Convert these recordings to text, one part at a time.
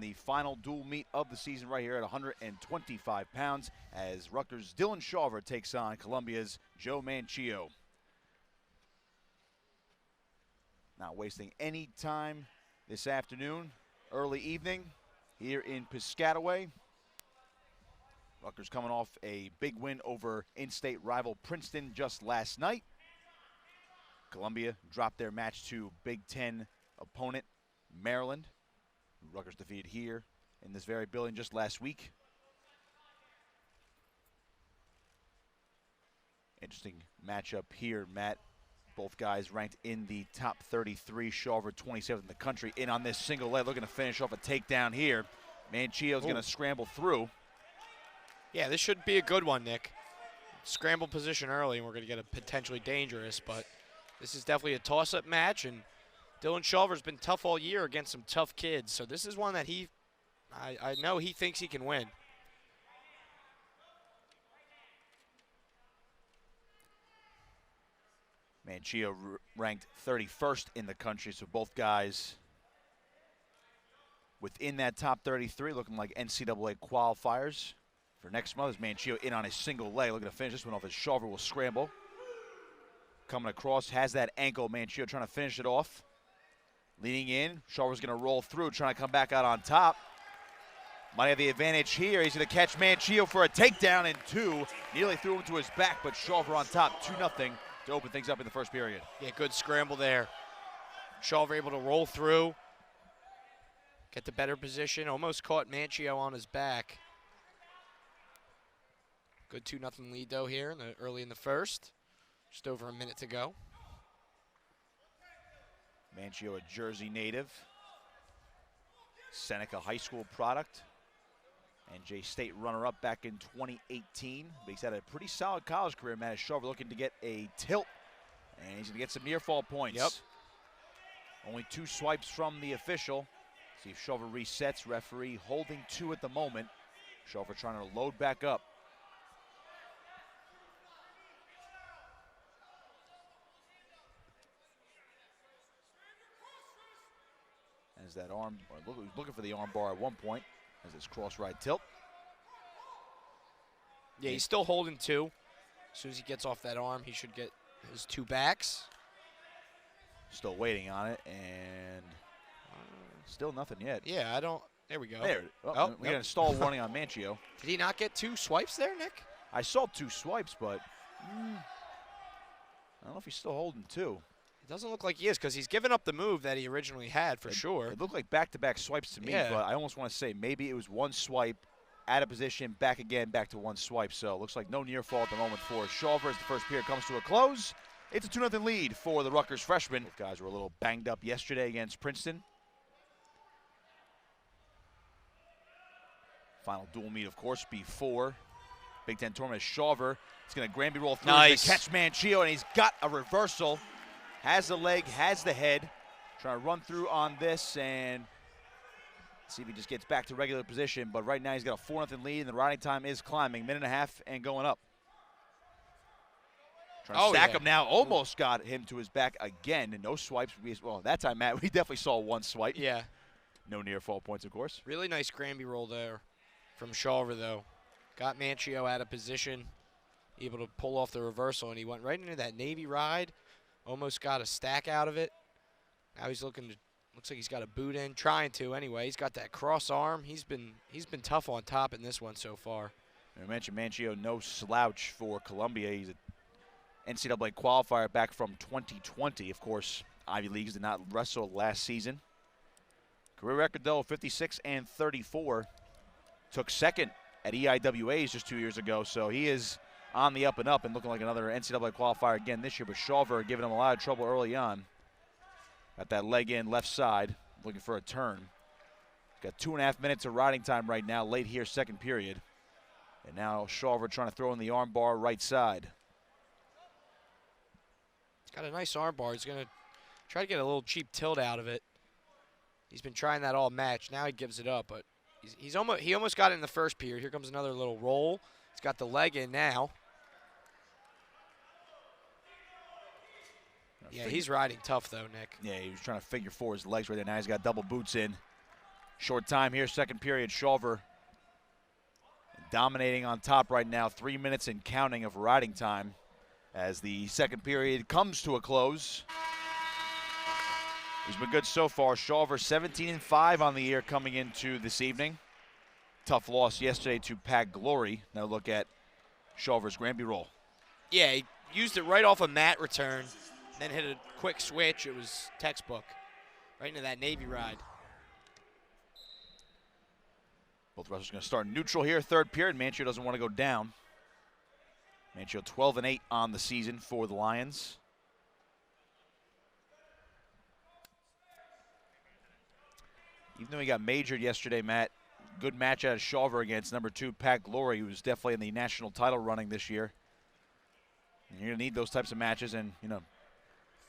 in the final dual meet of the season right here at 125 pounds as Rutgers' Dylan Shawver takes on Columbia's Joe Manchio. Not wasting any time this afternoon, early evening here in Piscataway. Rutgers coming off a big win over in-state rival Princeton just last night. Columbia dropped their match to Big Ten opponent Maryland, who Rutgers defeated here in this very building just last week. Interesting matchup here, Matt. Both guys ranked in the top 33. Shawver 27th in the country. In on this single leg, looking to finish off a takedown here. Manchio's going to scramble through. Yeah, this should be a good one, Nick. Scramble position early, and we're going to get a potentially dangerous, but this is definitely a toss-up match, and Dylan Shawver's been tough all year against some tough kids, so this is one that I know he thinks he can win. Manchio ranked 31st in the country, so both guys within that top 33, looking like NCAA qualifiers for next month. As Manchio in on his single leg, looking to finish this one off as Shawver will scramble. Coming across, has that ankle. Manchio trying to finish it off. Leaning in, Shawver's going to roll through, trying to come back out on top. Might have the advantage here. He's going to catch Manchio for a takedown and two. Nearly threw him to his back, but Shawver on top, 2-0 to open things up in the first period. Yeah, good scramble there. Shawver able to roll through, get the better position, almost caught Manchio on his back. Good 2-0 lead, though, here early in the first. Just over a minute to go. Manchio, a Jersey native. Seneca High School product. NJ State runner-up back in 2018. But he's had a pretty solid college career, Matt. Shawver looking to get a tilt. And he's going to get some near-fall points. Yep. Only 2 swipes from the official. See if Shawver resets. Referee holding 2 at the moment. Shawver trying to load back up. As that arm, or looking for the arm bar at one point, as this cross right tilt. Yeah, he's still holding 2. As soon as he gets off that arm, he should get his 2 backs. Still waiting on it, and still nothing yet. Yeah, there we go. There, oh, we got a stall warning on Manchio. Did he not get 2 swipes there, Nick? I saw 2 swipes, but I don't know if he's still holding 2. It doesn't look like he is, because he's given up the move that he originally had for sure. It looked like back-to-back swipes to me, Yeah. but I almost want to say maybe it was 1 swipe, out of position, back again, back to 1 swipe. So it looks like no near fall at the moment for Shawver as the first period comes to a close. It's a 2-0 lead for the Rutgers freshman. Both guys were a little banged up yesterday against Princeton. Final dual meet, of course, before Big Ten tournament. Shawver is going to Granby roll through. Nice. He's gonna catch Manchio, and he's got a reversal. Has the leg, has the head. Trying to run through on this and see if he just gets back to regular position. But right now he's got a 4-0 lead, and the riding time is climbing. 1.5 and going up. Trying to stack him now. Almost got him to his back again, and no swipes. Well, that time, Matt, we definitely saw 1 swipe. Yeah. No near fall points, of course. Really nice Granby roll there from Shawver, though. Got Manchio out of position, able to pull off the reversal, and he went right into that Navy ride. Almost got a stack out of it. Now he's looks like he's got a boot in, trying to anyway. He's got that cross arm. He's been tough on top in this one so far. I mentioned Manchio, no slouch for Columbia. He's an NCAA qualifier back from 2020. Of course, Ivy Leagues did not wrestle last season. Career record, though, 56-34. Took second at EIWAs just 2 years ago, so he is on the up and up and looking like another NCAA qualifier again this year. But Shawver giving him a lot of trouble early on. Got that leg in left side, looking for a turn. Got 2.5 minutes of riding time right now, late here, second period. And now Shawver trying to throw in the arm bar right side. He's got a nice arm bar. He's going to try to get a little cheap tilt out of it. He's been trying that all match. Now he gives it up, but he almost got it in the first period. Here comes another little roll. He's got the leg in now. Yeah, he's riding tough, though, Nick. Yeah, he was trying to figure 4 his legs right there. Now he's got double boots in. Short time here, second period. Shawver dominating on top right now. 3 minutes and counting of riding time as the second period comes to a close. He's been good so far. Shawver 17-5 on the year coming into this evening. Tough loss yesterday to Pack Glory. Now look at Shawver's Granby roll. Yeah, he used it right off a mat return, then hit a quick switch. It was textbook. Right into that Navy ride. Both wrestlers are going to start neutral here. Third period. Manchio doesn't want to go down. Manchio 12-8 on the season for the Lions. Even though he got majored yesterday, Matt, good match out of Shawver against number 2 Pat Glory, who was definitely in the national title running this year. And you're going to need those types of matches and, you know,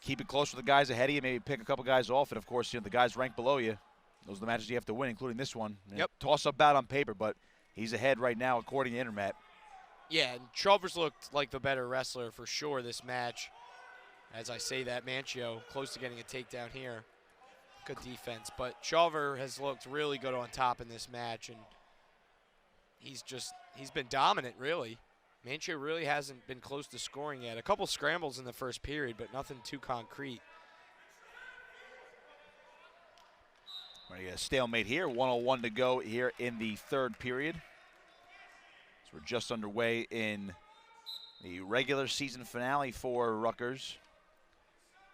keep it close with the guys ahead of you, maybe pick a couple guys off, and of course, you know, the guys ranked below you. Those are the matches you have to win, including this one. Yep. Toss-up bout on paper, but he's ahead right now according to Intermat. Yeah, and Shawver's looked like the better wrestler for sure this match. As I say that, Manchio close to getting a takedown here. Good defense, but Shawver has looked really good on top in this match, and he's been dominant, really. Manchio really hasn't been close to scoring yet. A couple scrambles in the first period, but nothing too concrete. Ready a stalemate here, 1:01 to go here in the third period. So we're just underway in the regular season finale for Rutgers.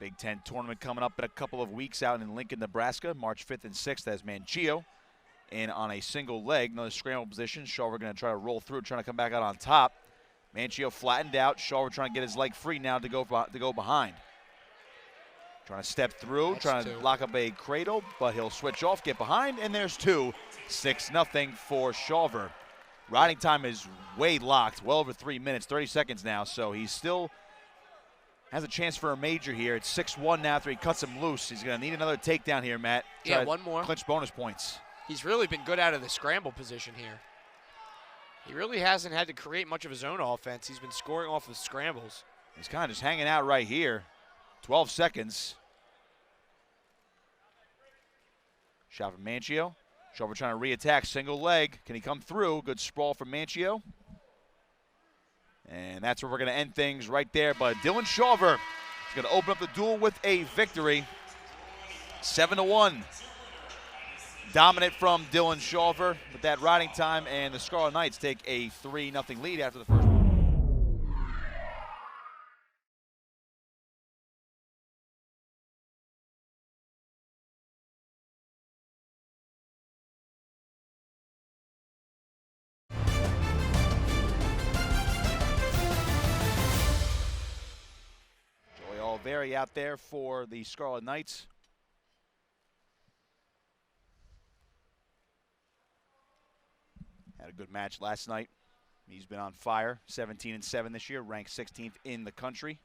Big Ten tournament coming up in a couple of weeks out in Lincoln, Nebraska, March 5th and 6th as Manchio in on a single leg. Another scramble position. Shawver going to try to roll through, trying to come back out on top. Manchio flattened out. Shawver trying to get his leg free now to go behind. Trying to step through, trying to lock up a cradle, but he'll switch off, get behind, and there's two. 6-0 for Shawver. Riding time is way locked, well over 3 minutes, 30 seconds now, so he still has a chance for a major here. It's 6-1 now after he cuts him loose. He's going to need another takedown here, Matt. Yeah, one more. Clinch bonus points. He's really been good out of the scramble position here. He really hasn't had to create much of his own offense. He's been scoring off of scrambles. He's kind of just hanging out right here. 12 seconds. Shot from Manchio. Shawver trying to re-attack, single leg. Can he come through? Good sprawl from Manchio. And that's where we're going to end things right there. But Dylan Shawver is going to open up the duel with a victory. 7-1. Dominant from Dylan Shawver with that riding time, and the Scarlet Knights take a 3-0 lead after the first. Joey Oliveri out there for the Scarlet Knights. Had a good match last night. He's been on fire, 17-7 this year, ranked 16th in the country.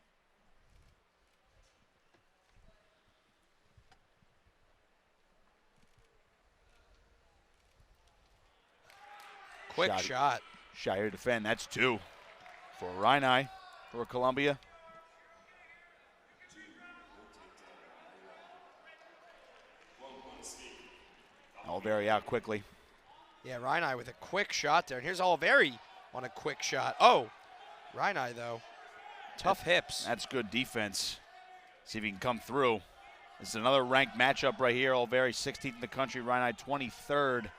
Quick shot. Shot here to defend. That's two for Rhinai for Columbia. Oliveri out quickly. Yeah, Rhinai with a quick shot there. And here's Oliveri on a quick shot. Oh, Rhinai, though. Tough hips. That's good defense. See if he can come through. This is another ranked matchup right here. Oliveri 16th in the country, Rhinai 23rd.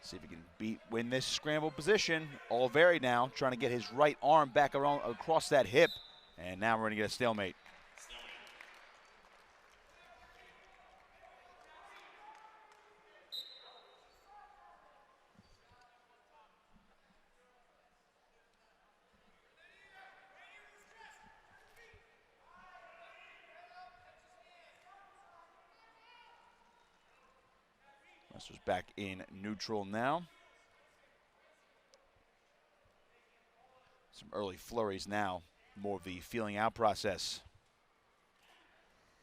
See if he can win this scramble position. Oliveri now trying to get his right arm back around across that hip. And now we're going to get a stalemate. Wrestlers back in neutral now. Some early flurries now. More of the feeling out process.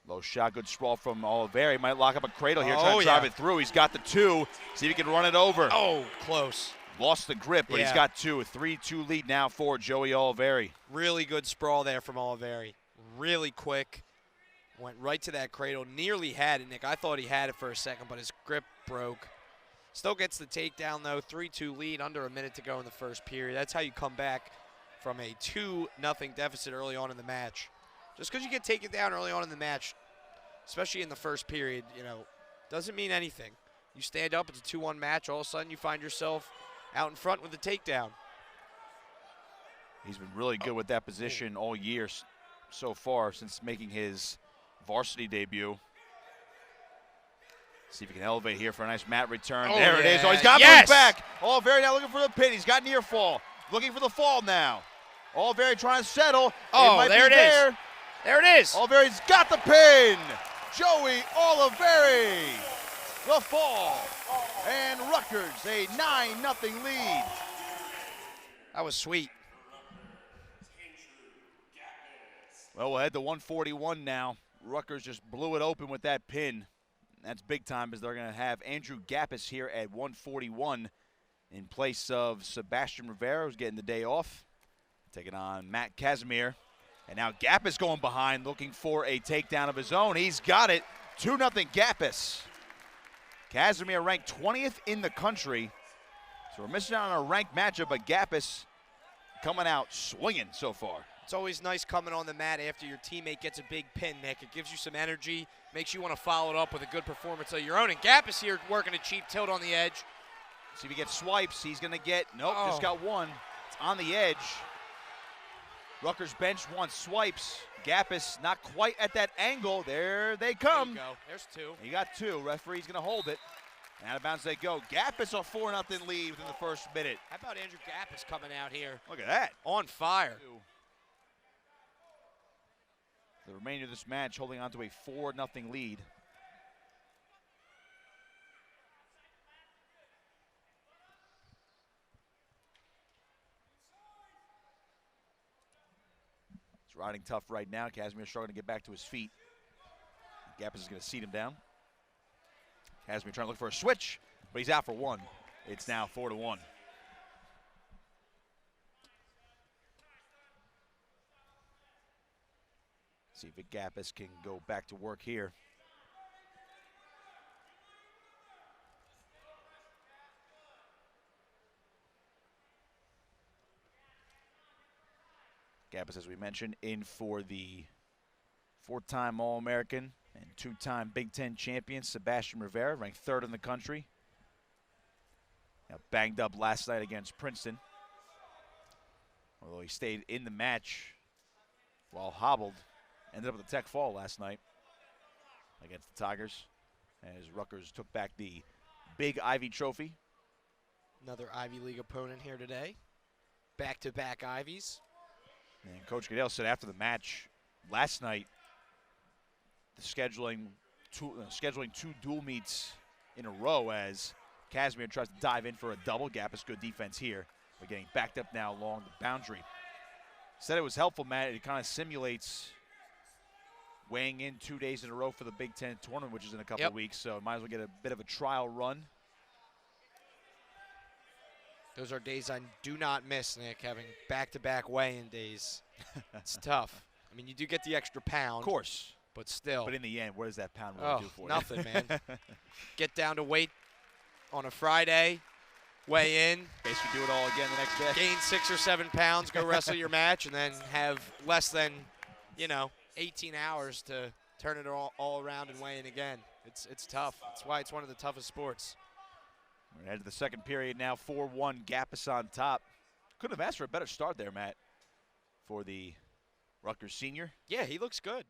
Low shot, good sprawl from Oliveri. Might lock up a cradle here, trying to drive it through. He's got the two. See if he can run it over. Oh, close. Lost the grip, but he's got two. A 3-2 lead now for Joey Oliveri. Really good sprawl there from Oliveri. Really quick. Went right to that cradle. Nearly had it, Nick. I thought he had it for a second, but his grip broke. Still gets the takedown, though. 3-2 lead, under a minute to go in the first period. That's how you come back from a 2-0 deficit early on in the match. Just because you get taken down early on in the match, especially in the first period, you know, doesn't mean anything. You stand up, it's a 2-1 match. All of a sudden, you find yourself out in front with the takedown. He's been really good with that position all year so far since making his varsity debut. See if he can elevate here for a nice mat return. There it is. Oh, he's got moved back. Oliveri now looking for the pin. He's got near fall. Looking for the fall now. Oliveri trying to settle. Oh, there it is. There it is. Oliveri's got the pin. Joey Oliveri. The fall. And Rutgers a 9-0 lead. That was sweet. Well, we'll head to 141 now. Rutgers just blew it open with that pin. That's big time, as they're going to have Andrew Gappis here at 141 in place of Sebastian Rivera, who's getting the day off, taking on Matt Casimir. And now Gappis going behind, looking for a takedown of his own. He's got it. 2-0 Gappis. Casimir ranked 20th in the country. So we're missing out on a ranked matchup, but Gappis coming out swinging so far. It's always nice coming on the mat after your teammate gets a big pin, Nick. It gives you some energy, makes you want to follow it up with a good performance of your own. And Gappis here working a cheap tilt on the edge. See if he gets swipes. He's going to get, nope, just got one. It's on the edge. Rutgers bench wants swipes. Gappis not quite at that angle. There they come. There you go. There's two. He got two. Referee's going to hold it. And out of bounds they go. Gappis a 4-0 lead within the first minute. How about Andrew Gappis coming out here? Look at that. On fire. The remainder of this match holding on to a 4-0 lead. It's riding tough right now. Casimir struggling to get back to his feet. Gappis is going to seat him down. Casimir trying to look for a switch, but he's out for one. It's now 4-1. See if Gappis can go back to work here. Gappis, as we mentioned, in for the 4-time All-American and 2-time Big Ten champion Sebastian Rivera, ranked 3rd in the country. Now banged up last night against Princeton. Although he stayed in the match while hobbled. Ended up with a tech fall last night against the Tigers, as Rutgers took back the Big Ivy Trophy. Another Ivy League opponent here today. Back-to-back Ivies. And Coach Goodell said after the match last night, the scheduling two dual meets in a row as Casimir tries to dive in for a double. Gappis good defense here, but getting backed up now along the boundary. Said it was helpful, Matt. It kind of simulates weighing in 2 days in a row for the Big Ten tournament, which is in a couple of weeks, so might as well get a bit of a trial run. Those are days I do not miss, Nick, having back-to-back weigh-in days. It's tough. I mean, you do get the extra pound. Of course. But still. But in the end, what does that pound really do for nothing, you? man. Get down to weight on a Friday, weigh in. Basically do it all again the next day. Gain 6 or 7 pounds, go wrestle your match, and then have less than, 18 hours to turn it all around and weigh in again. It's tough. That's why it's one of the toughest sports. We're headed to the second period now. 4-1, Gappis on top. Couldn't have asked for a better start there, Matt, for the Rutgers senior. Yeah, he looks good.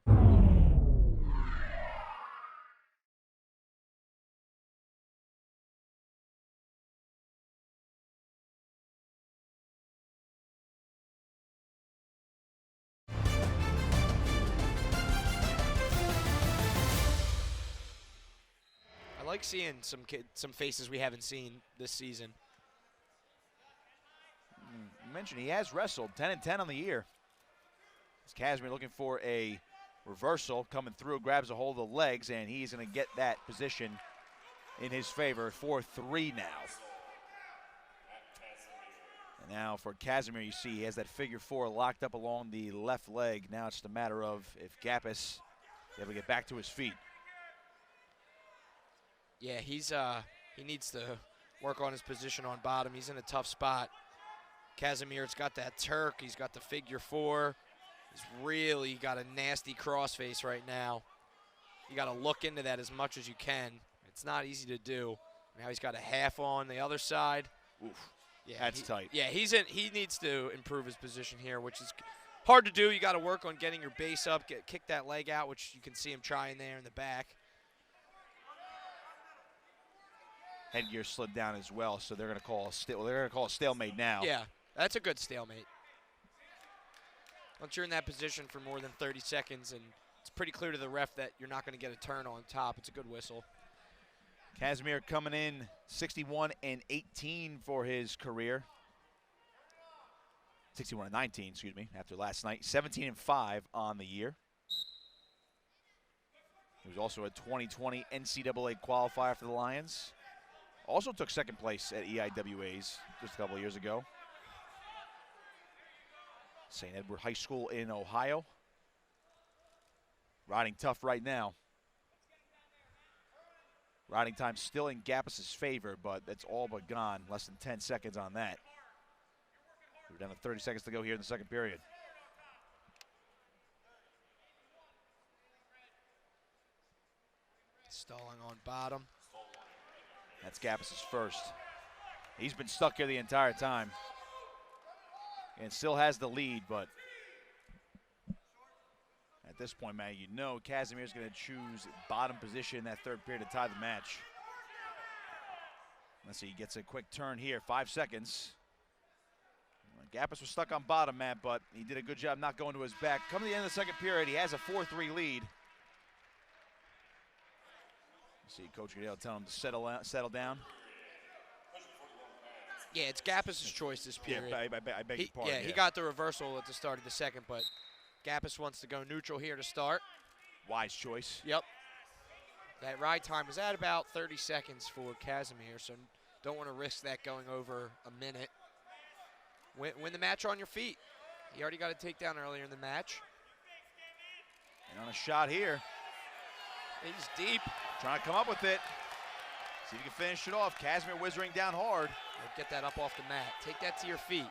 I like seeing some faces we haven't seen this season. You mentioned he has wrestled 10-10 on the year. It's Casimir looking for a reversal, coming through, grabs a hold of the legs, and he's going to get that position in his favor. 4-3 now. Now for Casimir, you see he has that figure 4 locked up along the left leg. Now it's just a matter of if Gapis is able to get back to his feet. Yeah, he needs to work on his position on bottom. He's in a tough spot. Casimir's got that Turk. He's got the figure 4. He's really got a nasty crossface right now. You got to look into that as much as you can. It's not easy to do. Now he's got a half on the other side. Oof. Yeah, that's tight. Yeah, he needs to improve his position here, which is hard to do. You got to work on getting your base up, kick that leg out, which you can see him trying there in the back. Headgear slid down as well, so they're going to call a stalemate now. Yeah, that's a good stalemate. Once you're in that position for more than 30 seconds, and it's pretty clear to the ref that you're not going to get a turn on top, it's a good whistle. Casimir coming in 61-18 for his career. 61-19, excuse me, after last night. 17-5 on the year. He was also a 2020 NCAA qualifier for the Lions. Also took second place at EIWAs just a couple of years ago. St. Edward High School in Ohio. Riding tough right now. Riding time still in Gapis' favor, but that's all but gone. Less than 10 seconds on that. We're down to 30 seconds to go here in the second period. Stalling on bottom. That's Gapis' first. He's been stuck here the entire time. And still has the lead, but at this point, man, you know Casimir's going to choose bottom position in that third period to tie the match. Let's see, he gets a quick turn here, 5 seconds. Gapis was stuck on bottom, man, but he did a good job not going to his back. Coming to the end of the second period, he has a 4-3 lead. See Coach Goodale tell him to settle down. Yeah, it's Gapis' choice this period. Yeah, I beg your pardon. Yeah, he got the reversal at the start of the second, but Gapis wants to go neutral here to start. Wise choice. Yep. That ride time was at about 30 seconds for Casimir, so don't want to risk that going over a minute. Win the match on your feet. He already got a takedown earlier in the match. And on a shot here. He's deep. Trying to come up with it. See if he can finish it off. Casimir whizzing down hard. Get that up off the mat. Take that to your feet.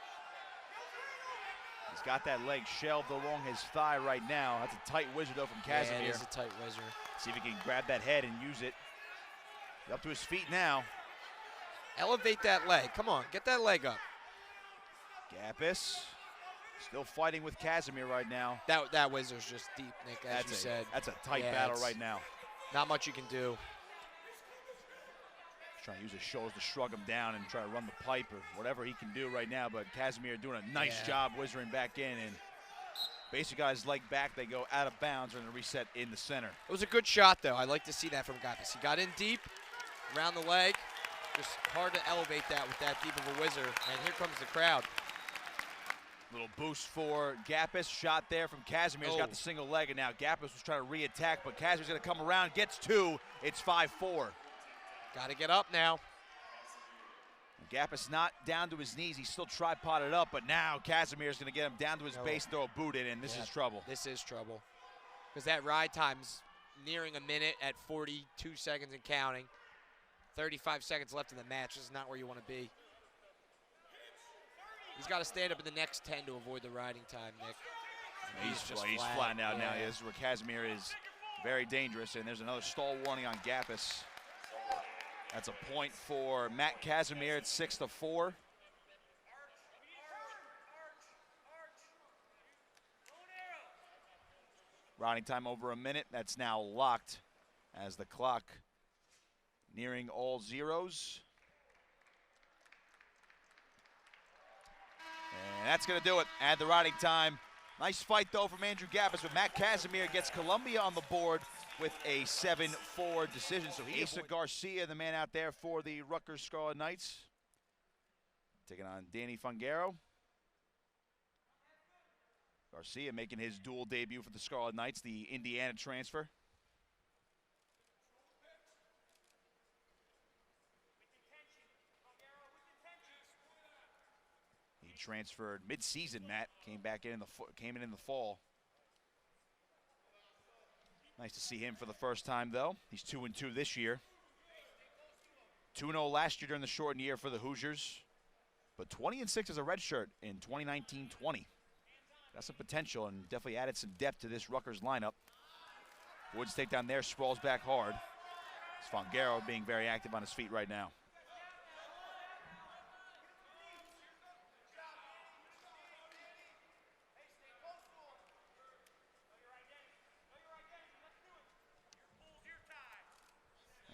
He's got that leg shelved along his thigh right now. That's a tight whizzer though from Casimir. Yeah, it is a tight whizzer. See if he can grab that head and use it. He's up to his feet now. Elevate that leg. Come on, get that leg up. Gapis still fighting with Casimir right now. That whizzer's just deep, Nick, as you said. That's a tight battle right now. Not much you can do. He's trying to use his shoulders to shrug him down and try to run the pipe or whatever he can do right now, but Casimir doing a nice job whizzering back in, and basically got his leg back. They go out of bounds and reset in the center. It was a good shot, though. I like to see that from Gapis. He got in deep, around the leg. Just hard to elevate that with that deep of a whizzer, and here comes the crowd. Little boost for Gapis. Shot there from Casimir. He's got the single leg, and now Gapis was trying to re-attack, but Casimir's going to come around, gets two. It's 5-4. Got to get up now. Gapis not down to his knees. He's still tripoded up, but now Casimir's going to get him down to his base, throw a boot in, and this is trouble. This is trouble. Because that ride time's nearing a minute at 42 seconds and counting. 35 seconds left in the match. This is not where you want to be. He's got to stand up in the next 10 to avoid the riding time, Nick. He's flat now. Now this is where Casimir is very dangerous, and there's another stall warning on Gapis. That's a point for Matt Casimir. It's 6-4. Riding time over a minute. That's now locked as the clock nearing all zeros. And that's going to do it. Add the riding time. Nice fight, though, from Andrew Gapis, but Matt Casimir gets Columbia on the board with a 7-4 decision. So Asa Garcia, the man out there for the Rutgers Scarlet Knights, taking on Danny Fungaro. Garcia making his dual debut for the Scarlet Knights, the Indiana transfer. He transferred mid-season, Matt. Came in the fall. Nice to see him for the first time, though. He's 2-2 this year. 2-0 last year during the shortened year for the Hoosiers. But 20-6 as a redshirt in 2019-20. Got some potential and definitely added some depth to this Rutgers lineup. Woods takedown there, sprawls back hard. It's Fongaro being very active on his feet right now.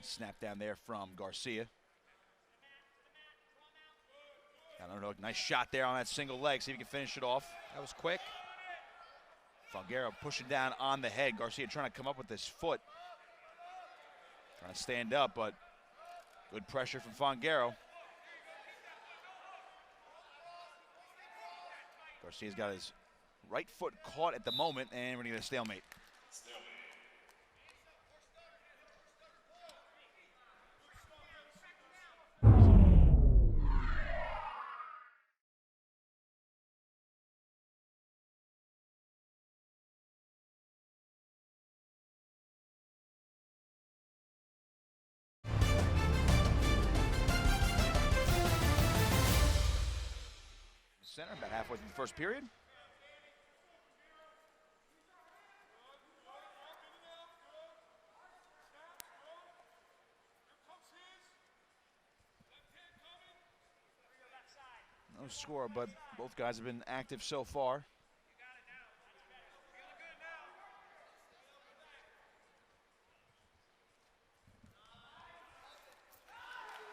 Snap down there from Garcia. I don't know, nice shot there on that single leg. See if he can finish it off. That was quick. Fongaro pushing down on the head. Garcia trying to come up with his foot. Trying to stand up, but good pressure from Fongaro. Garcia's got his right foot caught at the moment, and we're going to get a stalemate. Center, about halfway through the first period. No score, but both guys have been active so far.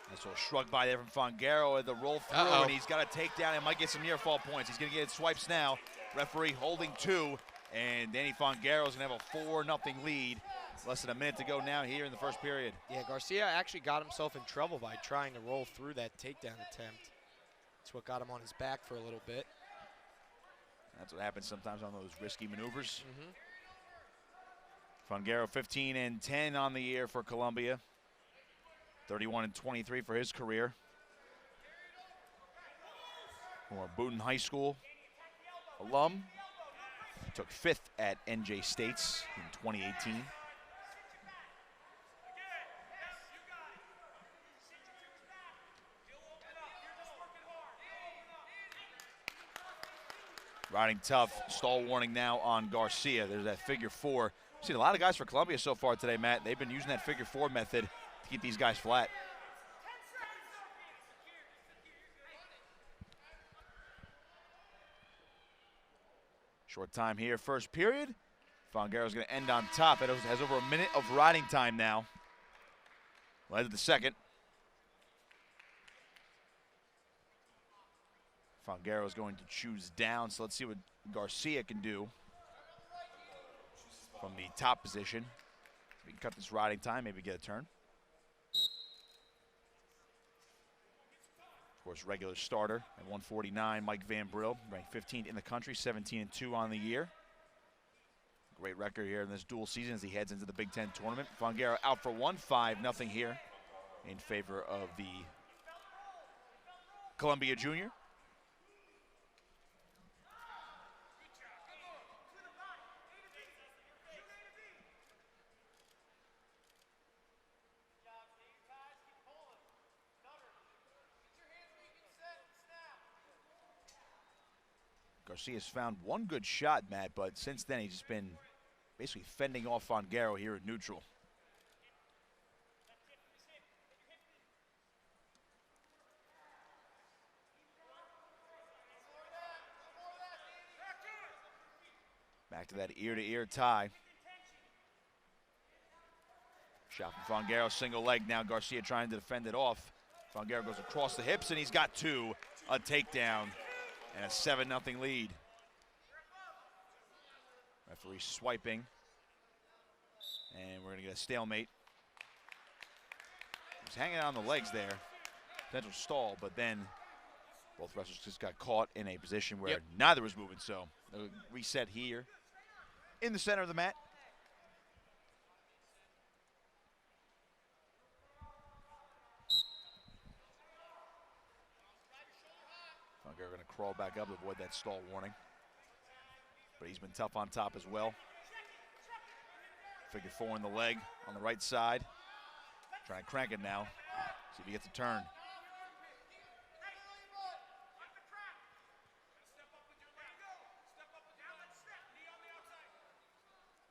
Nice little shrug by there from Fongaro at the roll through, and he's got a takedown and might get some near fall points. He's going to get swipes now. Referee holding 2, and Danny Fongaro's going to have a 4-0 lead. Less than a minute to go now here in the first period. Yeah, Garcia actually got himself in trouble by trying to roll through that takedown attempt. That's what got him on his back for a little bit. That's what happens sometimes on those risky maneuvers. Fongaro 15-10 on the year for Columbia. 31-23 for his career. Former Boonton High School alum. Took 5th at NJ States in 2018. Riding tough, stall warning now on Garcia. There's that figure 4. We've seen a lot of guys for Columbia so far today, Matt. They've been using that figure 4 method to keep these guys flat. Short time here, first period. Fongaro's going to end on top. It has over a minute of riding time now. Led to the second. Fongaro is going to choose down, so let's see what Garcia can do from the top position. We can cut this riding time, maybe get a turn. Of course, regular starter at 149, Mike Van Brill, ranked 15th in the country, 17-2 on the year. Great record here in this dual season as he heads into the Big Ten tournament. Fongaro out for 1, 5-0 here in favor of the Columbia junior. Garcia's found one good shot, Matt, but since then he's just been basically fending off Fongaro here at neutral. Back to that ear-to-ear tie. Shot from Fongaro, single leg now. Garcia trying to defend it off. Fongaro goes across the hips, and he's got 2, a takedown. And a 7-0 lead. Referee swiping. And we're going to get a stalemate. He's hanging on the legs there. Potential stall, but then both wrestlers just got caught in a position where neither was moving. So reset here in the center of the mat. Going to crawl back up to avoid that stall warning. But he's been tough on top as well. Figure 4 in the leg on the right side. Trying to crank it now. See if he gets a turn.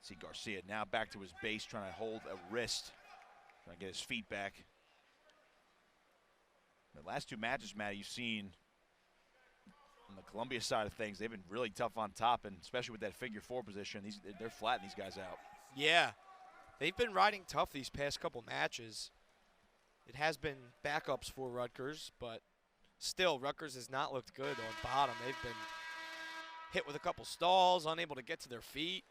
See Garcia now back to his base, trying to hold a wrist. Trying to get his feet back. The last 2 matches, Matt, you've seen on the Columbia side of things, they've been really tough on top, and especially with that figure 4 position, they're flattening these guys out. Yeah, they've been riding tough these past couple matches. It has been backups for Rutgers, but still, Rutgers has not looked good on bottom. They've been hit with a couple stalls, unable to get to their feet.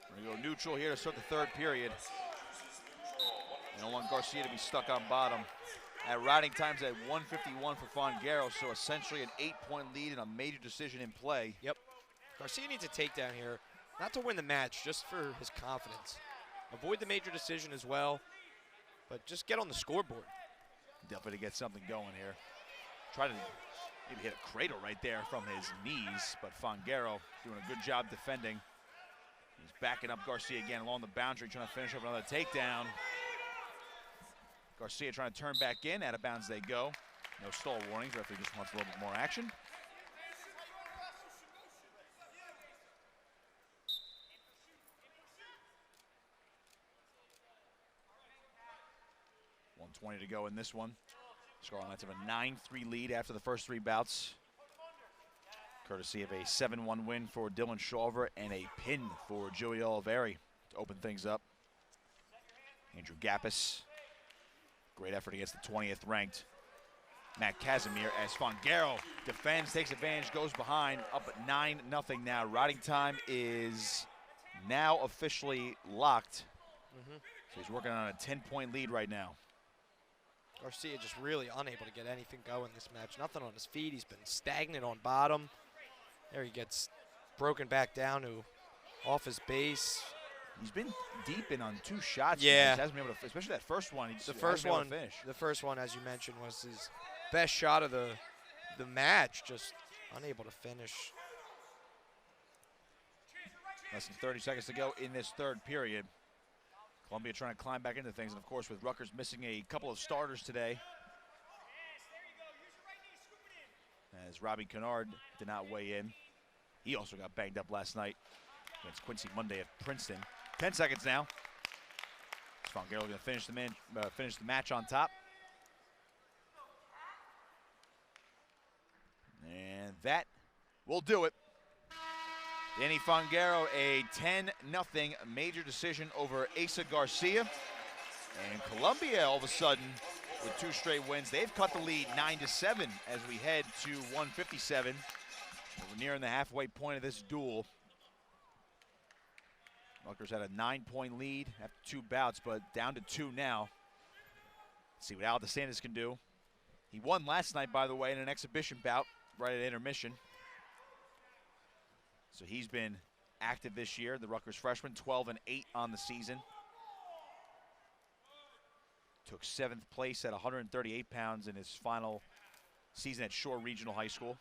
We're going to go neutral here to start the 3rd period. You don't want Garcia to be stuck on bottom. At riding times at 151 for Fongaro, so essentially an 8-point lead and a major decision in play. Yep. Garcia needs a takedown here, not to win the match, just for his confidence. Avoid the major decision as well, but just get on the scoreboard. Definitely to get something going here. Try to maybe hit a cradle right there from his knees, but Fongaro doing a good job defending. He's backing up Garcia again along the boundary, trying to finish up another takedown. Garcia trying to turn back in. Out of bounds they go. No stall warnings. Referee just wants a little bit more action. .120 to go in this one. Scarlet Knights have a 9-3 lead after the first 3 bouts. Courtesy of a 7-1 win for Dylan Shawver and a pin for Joey Oliveri to open things up. Andrew Gappis. Great effort against the 20th ranked Matt Casimir as Fongaro defends, takes advantage, goes behind, up at 9-0 now. Riding time is now officially locked. So he's working on a 10-point lead right now. Garcia just really unable to get anything going this match. Nothing on his feet. He's been stagnant on bottom. There he gets broken back down to off his base. He's been deep in on 2 shots. Yeah. He just hasn't been able to, especially that first one. The first one, as you mentioned, was his best shot of the match. Just unable to finish. Less than 30 seconds to go in this 3rd period. Columbia trying to climb back into things, and of course with Rutgers missing a couple of starters today. As Robbie Kennard did not weigh in. He also got banged up last night against Quincy Monday at Princeton. 10 seconds now. Fongaro going to finish the match on top. And that will do it. Danny Fongaro, a 10-0 major decision over Asa Garcia. And Columbia, all of a sudden, with 2 straight wins, they've cut the lead 9-7 as we head to 157. We're nearing the halfway point of this duel. Rutgers had a 9-point lead after 2 bouts, but down to 2 now. Let's see what Al DeSantis can do. He won last night, by the way, in an exhibition bout right at intermission. So he's been active this year, the Rutgers freshman, 12-8 on the season. Took 7th place at 138 pounds in his final season at Shore Regional High School.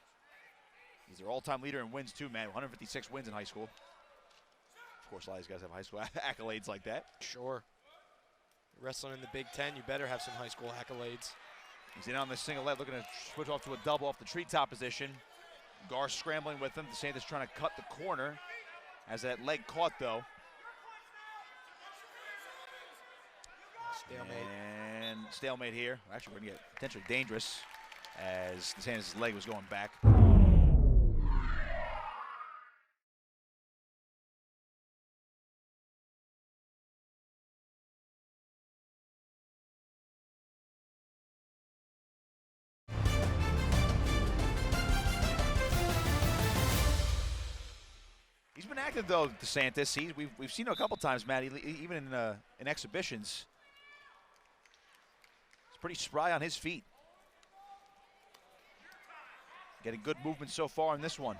He's their all-time leader in wins too, man. 156 wins in high school. Of course, a lot of these guys have high school accolades like that. Sure. Wrestling in the Big Ten, you better have some high school accolades. He's in on the single leg, looking to switch off to a double off the treetop position. Gar scrambling with him. DeSantis trying to cut the corner as that leg caught, though. Stalemate. And stalemate here. Actually, we're going to get potentially dangerous as DeSantis' leg was going back. He's been active though, DeSantis. We've seen him a couple times, Matt. Even in exhibitions, he's pretty spry on his feet. Getting good movement so far in this one.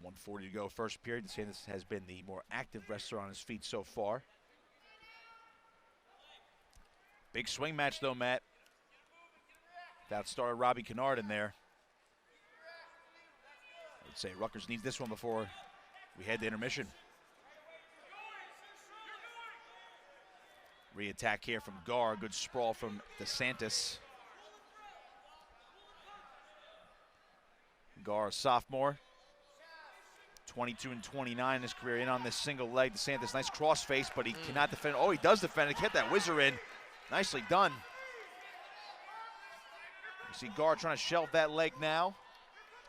1:40 to go, first period. DeSantis has been the more active wrestler on his feet so far. Big swing match, though, Matt. That started Robbie Kennard in there. I would say Rutgers needs this one before we head to intermission. Re-attack here from Gar. Good sprawl from DeSantis. Gar, a sophomore. 22 and 29 in his career, in on this single leg. DeSantis, nice cross face, but he cannot defend. Oh, he does defend it. Get that whizzer in. Nicely done. You see Gar trying to shelve that leg now.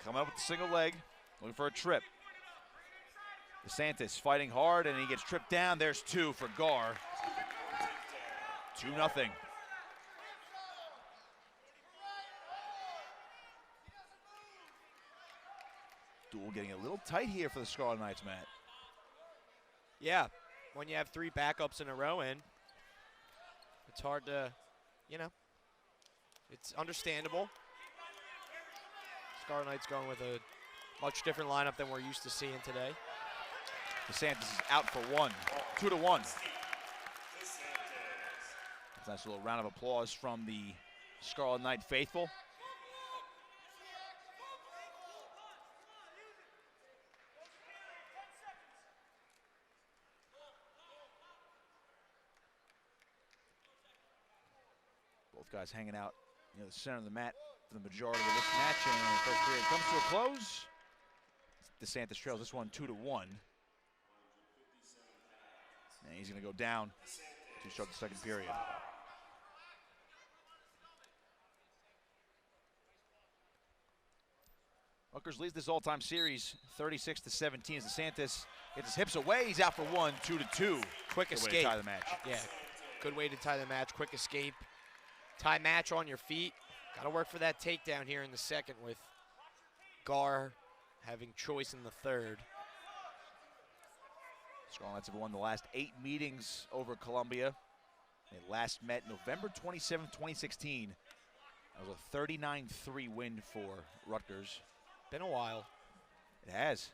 Coming up with the single leg, looking for a trip. DeSantis fighting hard, and he gets tripped down. There's two for Gar. 2-0. Duel getting a little tight here for the Scarlet Knights, Matt. Yeah, when you have 3 backups in a row in, it's hard to, it's understandable. Scarlet Knights going with a much different lineup than we're used to seeing today. DeSantis is out for 1, 2-1. Nice little round of applause from the Scarlet Knight faithful. Both guys hanging out near the center of the mat for the majority of this match, and the first period comes to a close. DeSantis trails this one 2-1. And he's going to go down to start the second period. Rutgers leads this all-time series 36-17 as DeSantis gets his hips away. He's out for 1, 2-2. Quick Good escape. way to tie the match. Yeah, good way to tie the match. Quick escape. Tie match on your feet. Got to work for that takedown here in the second with Gar having choice in the third. Scarlet Knights have won the last 8 meetings over Columbia. They last met November 27, 2016. That was a 39-3 win for Rutgers. Been a while. It has.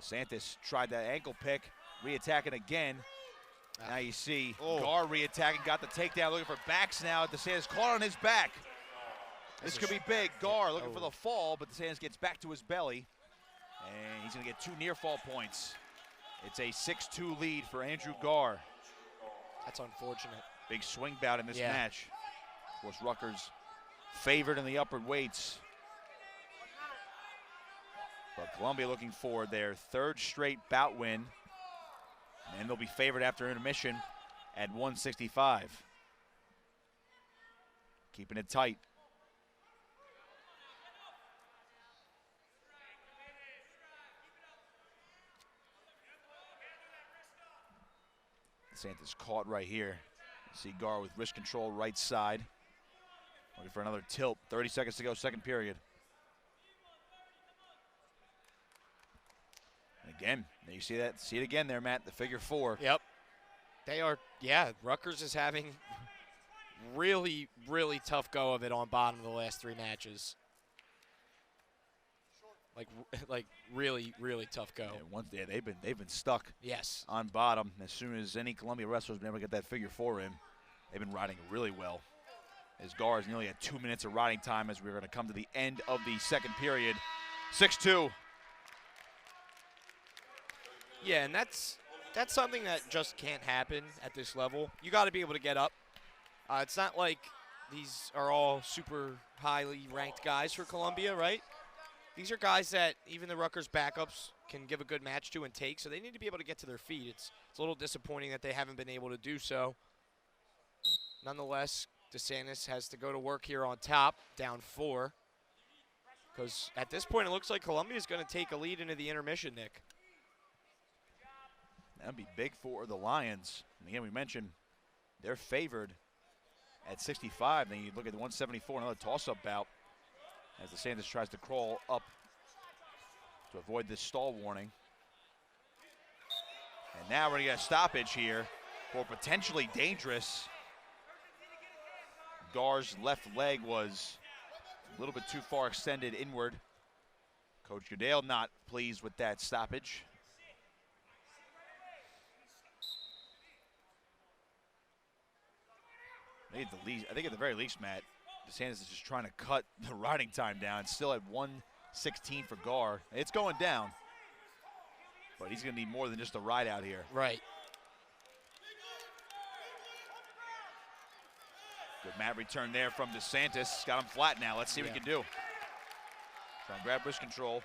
DeSantis tried that ankle pick, re-attacking again. Now you see Gar re-attacking, got the takedown, looking for backs now. DeSantis caught on his back. This could be big. Gar looking for the fall, but DeSantis gets back to his belly. And he's going to get 2 near fall points. It's a 6-2 lead for Andrew Gar. That's unfortunate. Big swing bout in this match. Of course, Rutgers favored in the upward weights. But Columbia looking for their 3rd straight bout win. And they'll be favored after intermission at 165. Keeping it tight. DeSantis caught right here. See Gar with wrist control right side. Looking for another tilt. 30 seconds to go, second period. And again, there you see that. See it again there, Matt, the figure 4. Yep. They are, Rutgers is having really, really tough go of it on bottom of the last 3 matches. Like really, really tough go. Yeah, they've been stuck. Yes. On bottom. As soon as any Columbia wrestler's been able to get that figure 4 in, they've been riding really well. As Gar is nearly at 2 minutes of riding time as we're going to come to the end of the second period. 6-2. Yeah, and that's something that just can't happen at this level. You got to be able to get up. It's not like these are all super highly ranked guys for Columbia, right? These are guys that even the Rutgers backups can give a good match to and take, so they need to be able to get to their feet. It's a little disappointing that they haven't been able to do so. Nonetheless, DeSantis has to go to work here on top, down 4. Because at this point, it looks like Columbia is going to take a lead into the intermission, Nick. That would be big for the Lions. And again, we mentioned they're favored at 65. Then you look at the 174, another toss-up bout, as DeSantis tries to crawl up to avoid this stall warning. And now we're going to get a stoppage here for potentially dangerous. Gar's left leg was A little bit too far extended inward. Coach Goodale not pleased with that stoppage. I think at the very least, Matt, DeSantis is just trying to cut the riding time down. It's still at 1:16 for Gar. It's going down, but he's going to need more than just a ride out here. Right. Good mat return there from DeSantis. Got him flat now. Let's see what he can do. Trying to grab wrist control.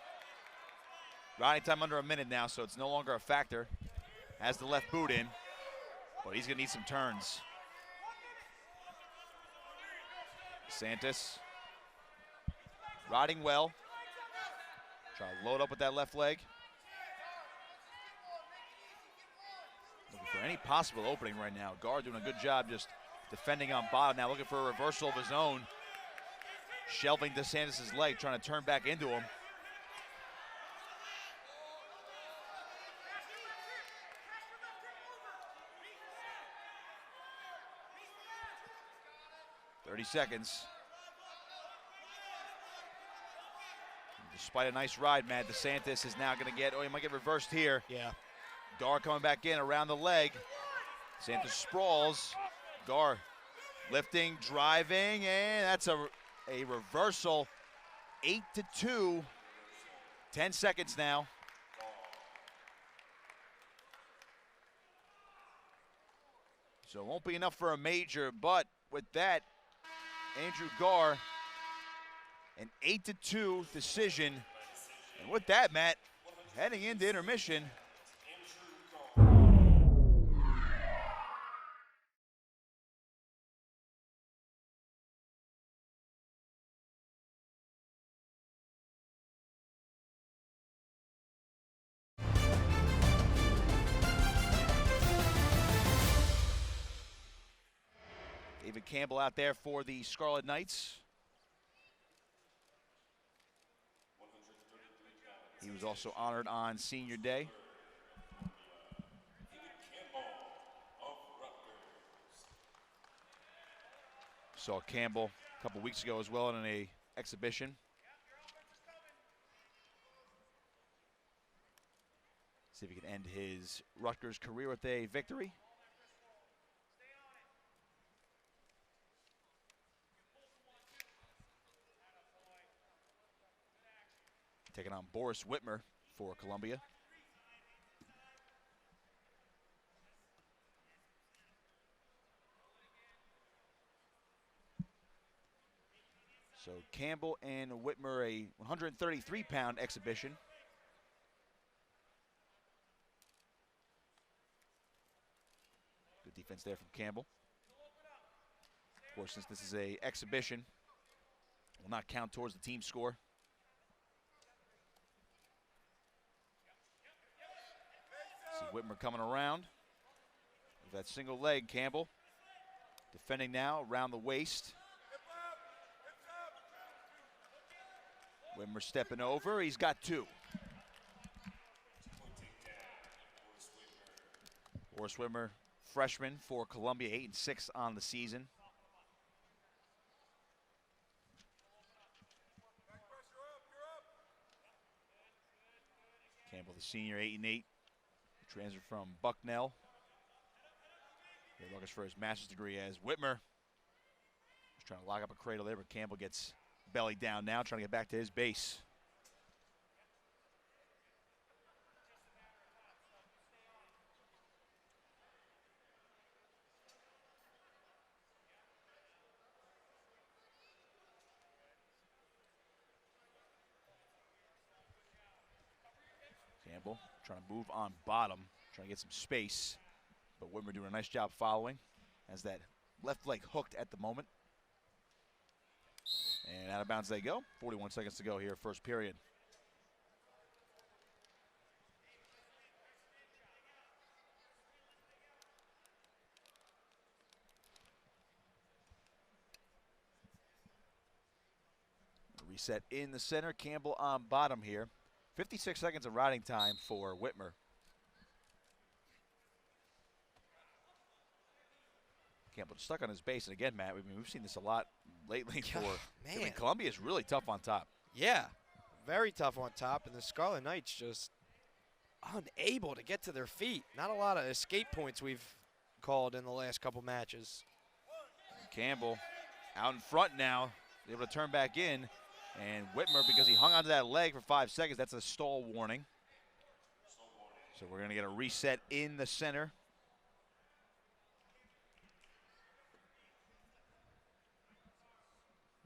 Riding time under a minute now, so it's no longer a factor. Has the left boot in, but he's going to need some turns. DeSantis riding well. Try to load up with that left leg. Looking for any possible opening right now. Gar doing a good job just defending on bottom. Now looking for a reversal of his own. Shelving DeSantis' leg, trying to turn back into him. "30 seconds. Despite a nice ride, Matt, DeSantis is now going to get, he might get reversed here. Yeah. Gar coming back in around the leg. DeSantis sprawls. Gar lifting, driving, and that's a reversal. 8-2. 10 seconds now. So it won't be enough for a major, but with that, Andrew Gar, an 8-2 decision. And with that, Matt, heading into intermission. David Campbell out there for the Scarlet Knights. He was also honored on Senior Day. Saw Campbell a couple weeks ago as well in an exhibition. See if he can end his Rutgers career with a victory. Taking on Boris Whitmer for Columbia. So Campbell and Whitmer, a 133-pound exhibition. Good defense there from Campbell. Of course, since this is an exhibition, will not count towards the team score. See Whitmer coming around with that single leg. Campbell defending now around the waist. Whitmer stepping over. He's got two. Boris Whitmer, freshman for Columbia, 8-6 on the season. Campbell, the senior, 8-8. Transferred from Bucknell. Rutgers for his master's degree as Whitmer. Just trying to lock up a cradle there, but Campbell gets belly down now, trying to get back to his base. Campbell trying to move on bottom, trying to get some space, but Whitmer doing a nice job following as that left leg hooked at the moment. And out of bounds they go. 41 seconds to go here, first period. Reset in the center, Campbell on bottom here. 56 seconds of riding time for Whitmer. Campbell stuck on his base. And again, Matt, we've seen this a lot lately for man. I mean, Columbia is really tough on top. Yeah, very tough on top, and the Scarlet Knights just unable to get to their feet. Not a lot of escape points we've called in the last couple matches. Campbell out in front now, able to turn back in. And Whitmer, because he hung onto that leg for 5 seconds, that's a stall warning. So we're going to get a reset in the center.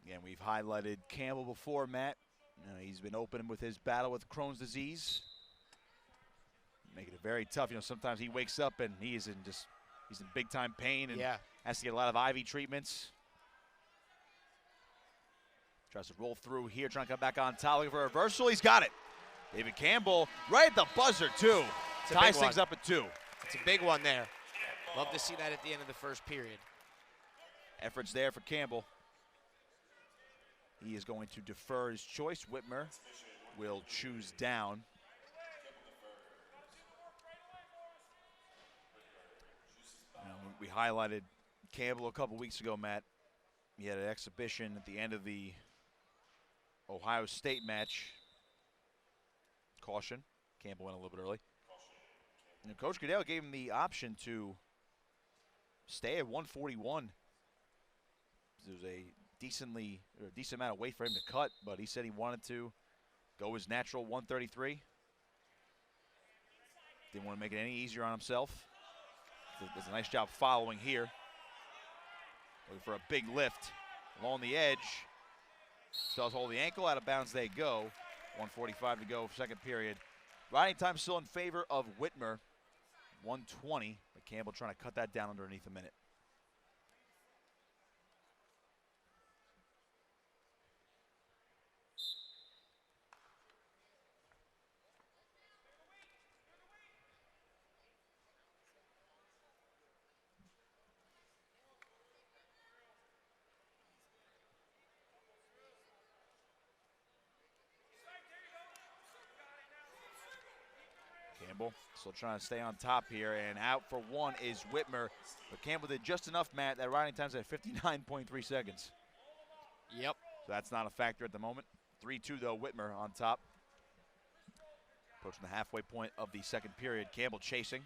Again, we've highlighted Campbell before, Matt. He's been open with his battle with Crohn's disease. Making it very tough. Sometimes he wakes up and he's in big time pain and has to get a lot of IV treatments. Tries to roll through here, trying to come back on top, looking for a reversal. He's got it. David Campbell right at the buzzer, too. Ties things up at 2. It's a big one there. Love to see that at the end of the first period. Efforts there for Campbell. He is going to defer his choice. Whitmer will choose down. We highlighted Campbell a couple weeks ago, Matt. He had an exhibition at the end of the Ohio State match. Caution. Campbell went a little bit early. And Coach Goodell gave him the option to stay at 141. There was a decent amount of weight for him to cut, but he said he wanted to go his natural 133. Didn't want to make it any easier on himself. Does a nice job following here. Looking for a big lift along the edge. Does hold the ankle, out of bounds they go. 1:45 to go, second period. Riding time still in favor of Whitmer. 120, but Campbell trying to cut that down underneath a minute. Campbell still trying to stay on top here, and out for one is Whitmer. But Campbell did just enough, Matt. That riding time's at 59.3 seconds. Yep. So that's not a factor at the moment. 3-2 though, Whitmer on top. Approaching the halfway point of the second period. Campbell chasing.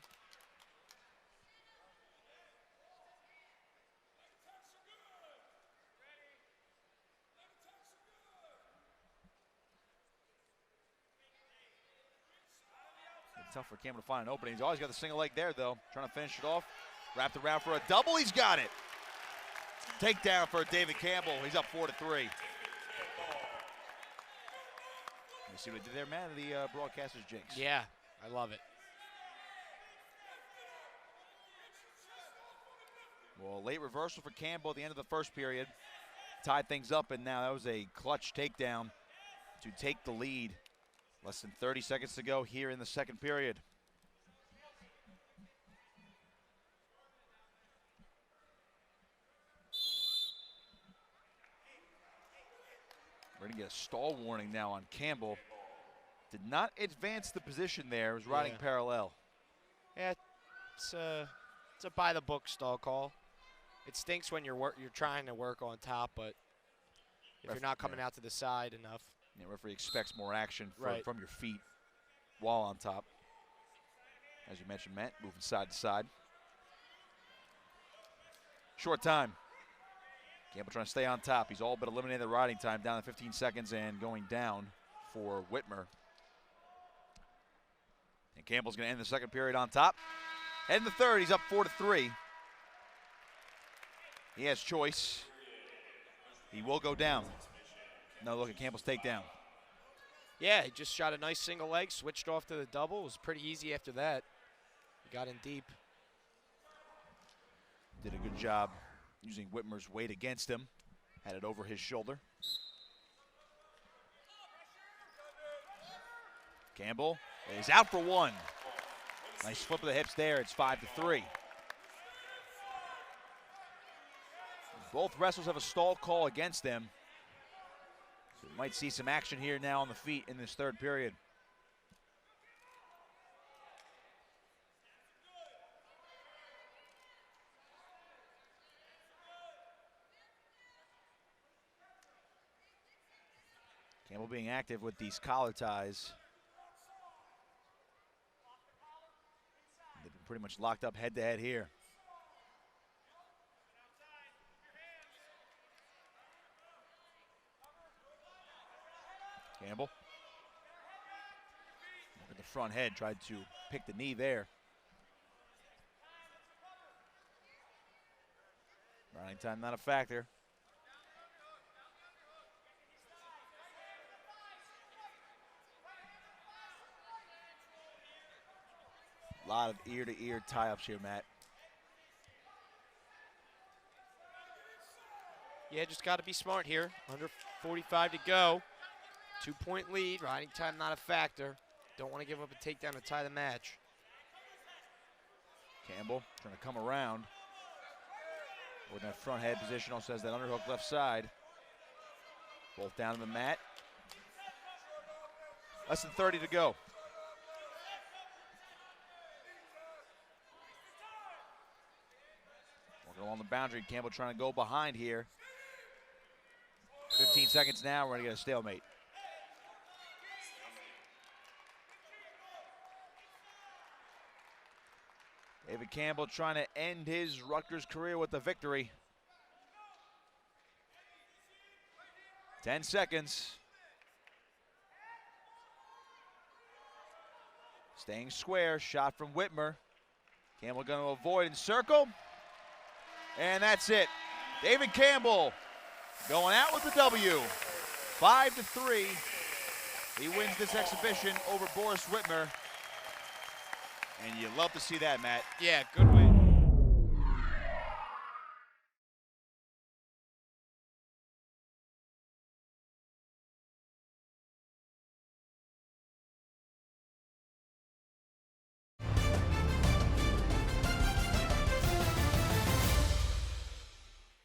Tough for Campbell to find an opening. He's always got the single leg there, though. Trying to finish it off. Wrapped around for a double. He's got it. Takedown for David Campbell. He's up 4-3. You see what they did there, man? The broadcaster's jinx. Yeah, I love it. Well, late reversal for Campbell at the end of the first period. Tied things up, and now that was a clutch takedown to take the lead. Less than 30 seconds to go here in the second period. We're going to get a stall warning now on Campbell. Did not advance the position there. Was riding parallel. Yeah, it's a by-the-book stall call. It stinks when you're trying to work on top, but if you're not coming out to the side enough. Yeah, referee expects more action from your feet while on top. As you mentioned, Matt, moving side to side. Short time. Campbell trying to stay on top. He's all but eliminated the riding time, down to 15 seconds and going down for Whitmer. And Campbell's going to end the second period on top. And in the third, he's up 4-3. He has choice. He will go down. No look at Campbell's takedown. Yeah, he just shot a nice single leg, switched off to the double. It was pretty easy after that. He got in deep. Did a good job using Whitmer's weight against him. Had it over his shoulder. Campbell is out for one. Nice flip of the hips there. It's 5-3. Both wrestlers have a stall call against them. So we might see some action here now on the feet in this third period. Campbell being active with these collar ties. They've been pretty much locked up head-to-head here. Campbell. Look at the front head, tried to pick the knee there. Running time not a factor. A lot of ear-to-ear tie-ups here, Matt. Yeah, just got to be smart here. Under 45 to go. 2-point lead. Riding time not a factor. Don't want to give up a takedown to tie the match. Campbell trying to come around. With that front head position, also has that underhook left side. Both down to the mat. Less than 30 to go. Working along the boundary. Campbell trying to go behind here. 15 seconds now. We're going to get a stalemate. David Campbell trying to end his Rutgers career with a victory. 10 seconds. Staying square, shot from Whitmer. Campbell going to avoid and circle. And that's it. David Campbell going out with the W. 5-3. He wins this exhibition over Boris Whitmer. And you love to see that, Matt. Yeah, good win.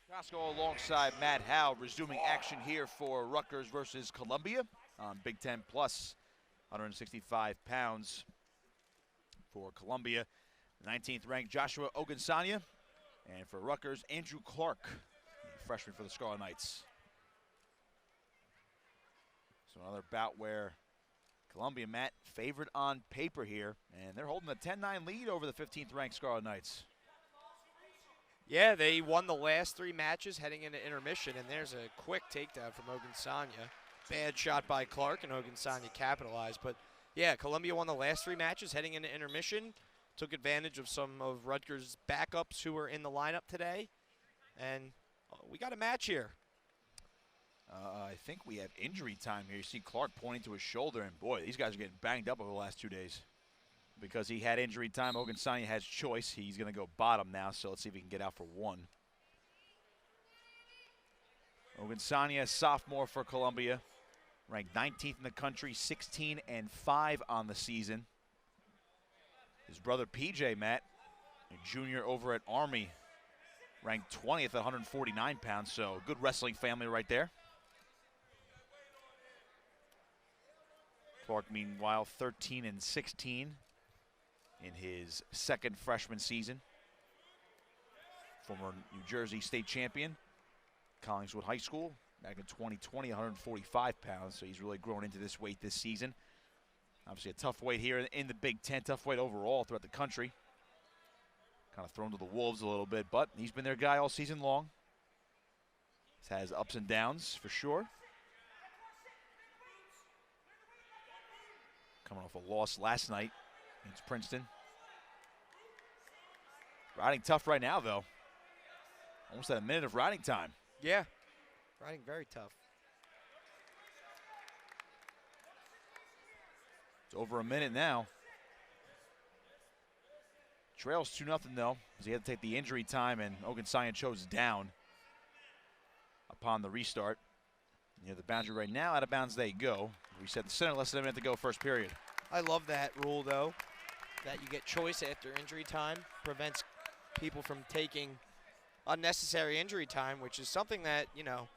Costco alongside Matt Howe resuming action here for Rutgers versus Columbia on Big Ten Plus, 165 pounds. For Columbia, 19th ranked Joshua Ogunsanya, and for Rutgers, Andrew Clark, freshman for the Scarlet Knights. So another bout where Columbia, Matt, favored on paper here, and they're holding a 10-9 lead over the 15th ranked Scarlet Knights. Yeah, they won the last 3 matches heading into intermission, and there's a quick takedown from Ogunsanya. Bad shot by Clark, and Ogunsanya capitalized, but yeah, Columbia won the last 3 matches heading into intermission. Took advantage of some of Rutgers' backups who were in the lineup today. And we got a match here. I think we have injury time here. You see Clark pointing to his shoulder, and boy, these guys are getting banged up over the last 2 days. Because he had injury time, Ogunsanya has choice. He's going to go bottom now, so let's see if he can get out for 1. Ogunsanya, sophomore for Columbia. Ranked 19th in the country, 16-5 on the season. His brother PJ, Matt, a junior over at Army, ranked 20th at 149 pounds, so good wrestling family right there. Clark, meanwhile, 13-16 in his second freshman season. Former New Jersey state champion, Collingswood High School. Back in 2020, 145 pounds, so he's really grown into this weight this season. Obviously a tough weight here in the Big Ten, tough weight overall throughout the country. Kind of thrown to the wolves a little bit, but he's been their guy all season long. He's has ups and downs for sure. Coming off a loss last night against Princeton. Riding tough right now, though. Almost at a minute of riding time. Yeah. Riding very tough. It's over a minute now. Trails 2-0 though, as he had to take the injury time, and Ogunsanya chose down upon the restart. Near the boundary right now, out of bounds they go. Reset the center, less than a minute to go, first period. I love that rule though, that you get choice after injury time. Prevents people from taking unnecessary injury time, which is something that, you know,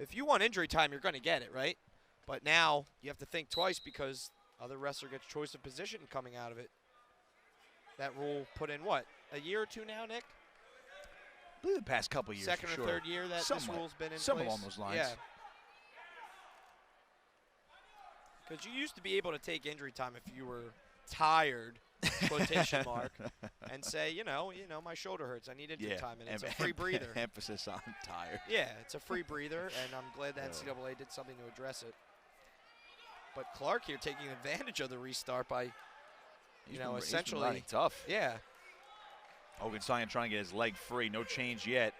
if you want injury time, you're going to get it, right? But now you have to think twice because other wrestler gets choice of position coming out of it. That rule put in what, a year or 2 now, Nick? I believe the past couple of years. Second for or sure. third year that this rule's been in Somewhat place. along those lines. Yeah. Because you used to be able to take injury time if you were tired, quotation mark, and say, you know, my shoulder hurts. I need injury time, and it's a free breather. Emphasis on tired. Yeah, it's a free breather, and I'm glad the NCAA did something to address it. But Clark here taking advantage of the restart by, essentially. He's been tough. Yeah. Ogunsanya trying to get his leg free. No change yet.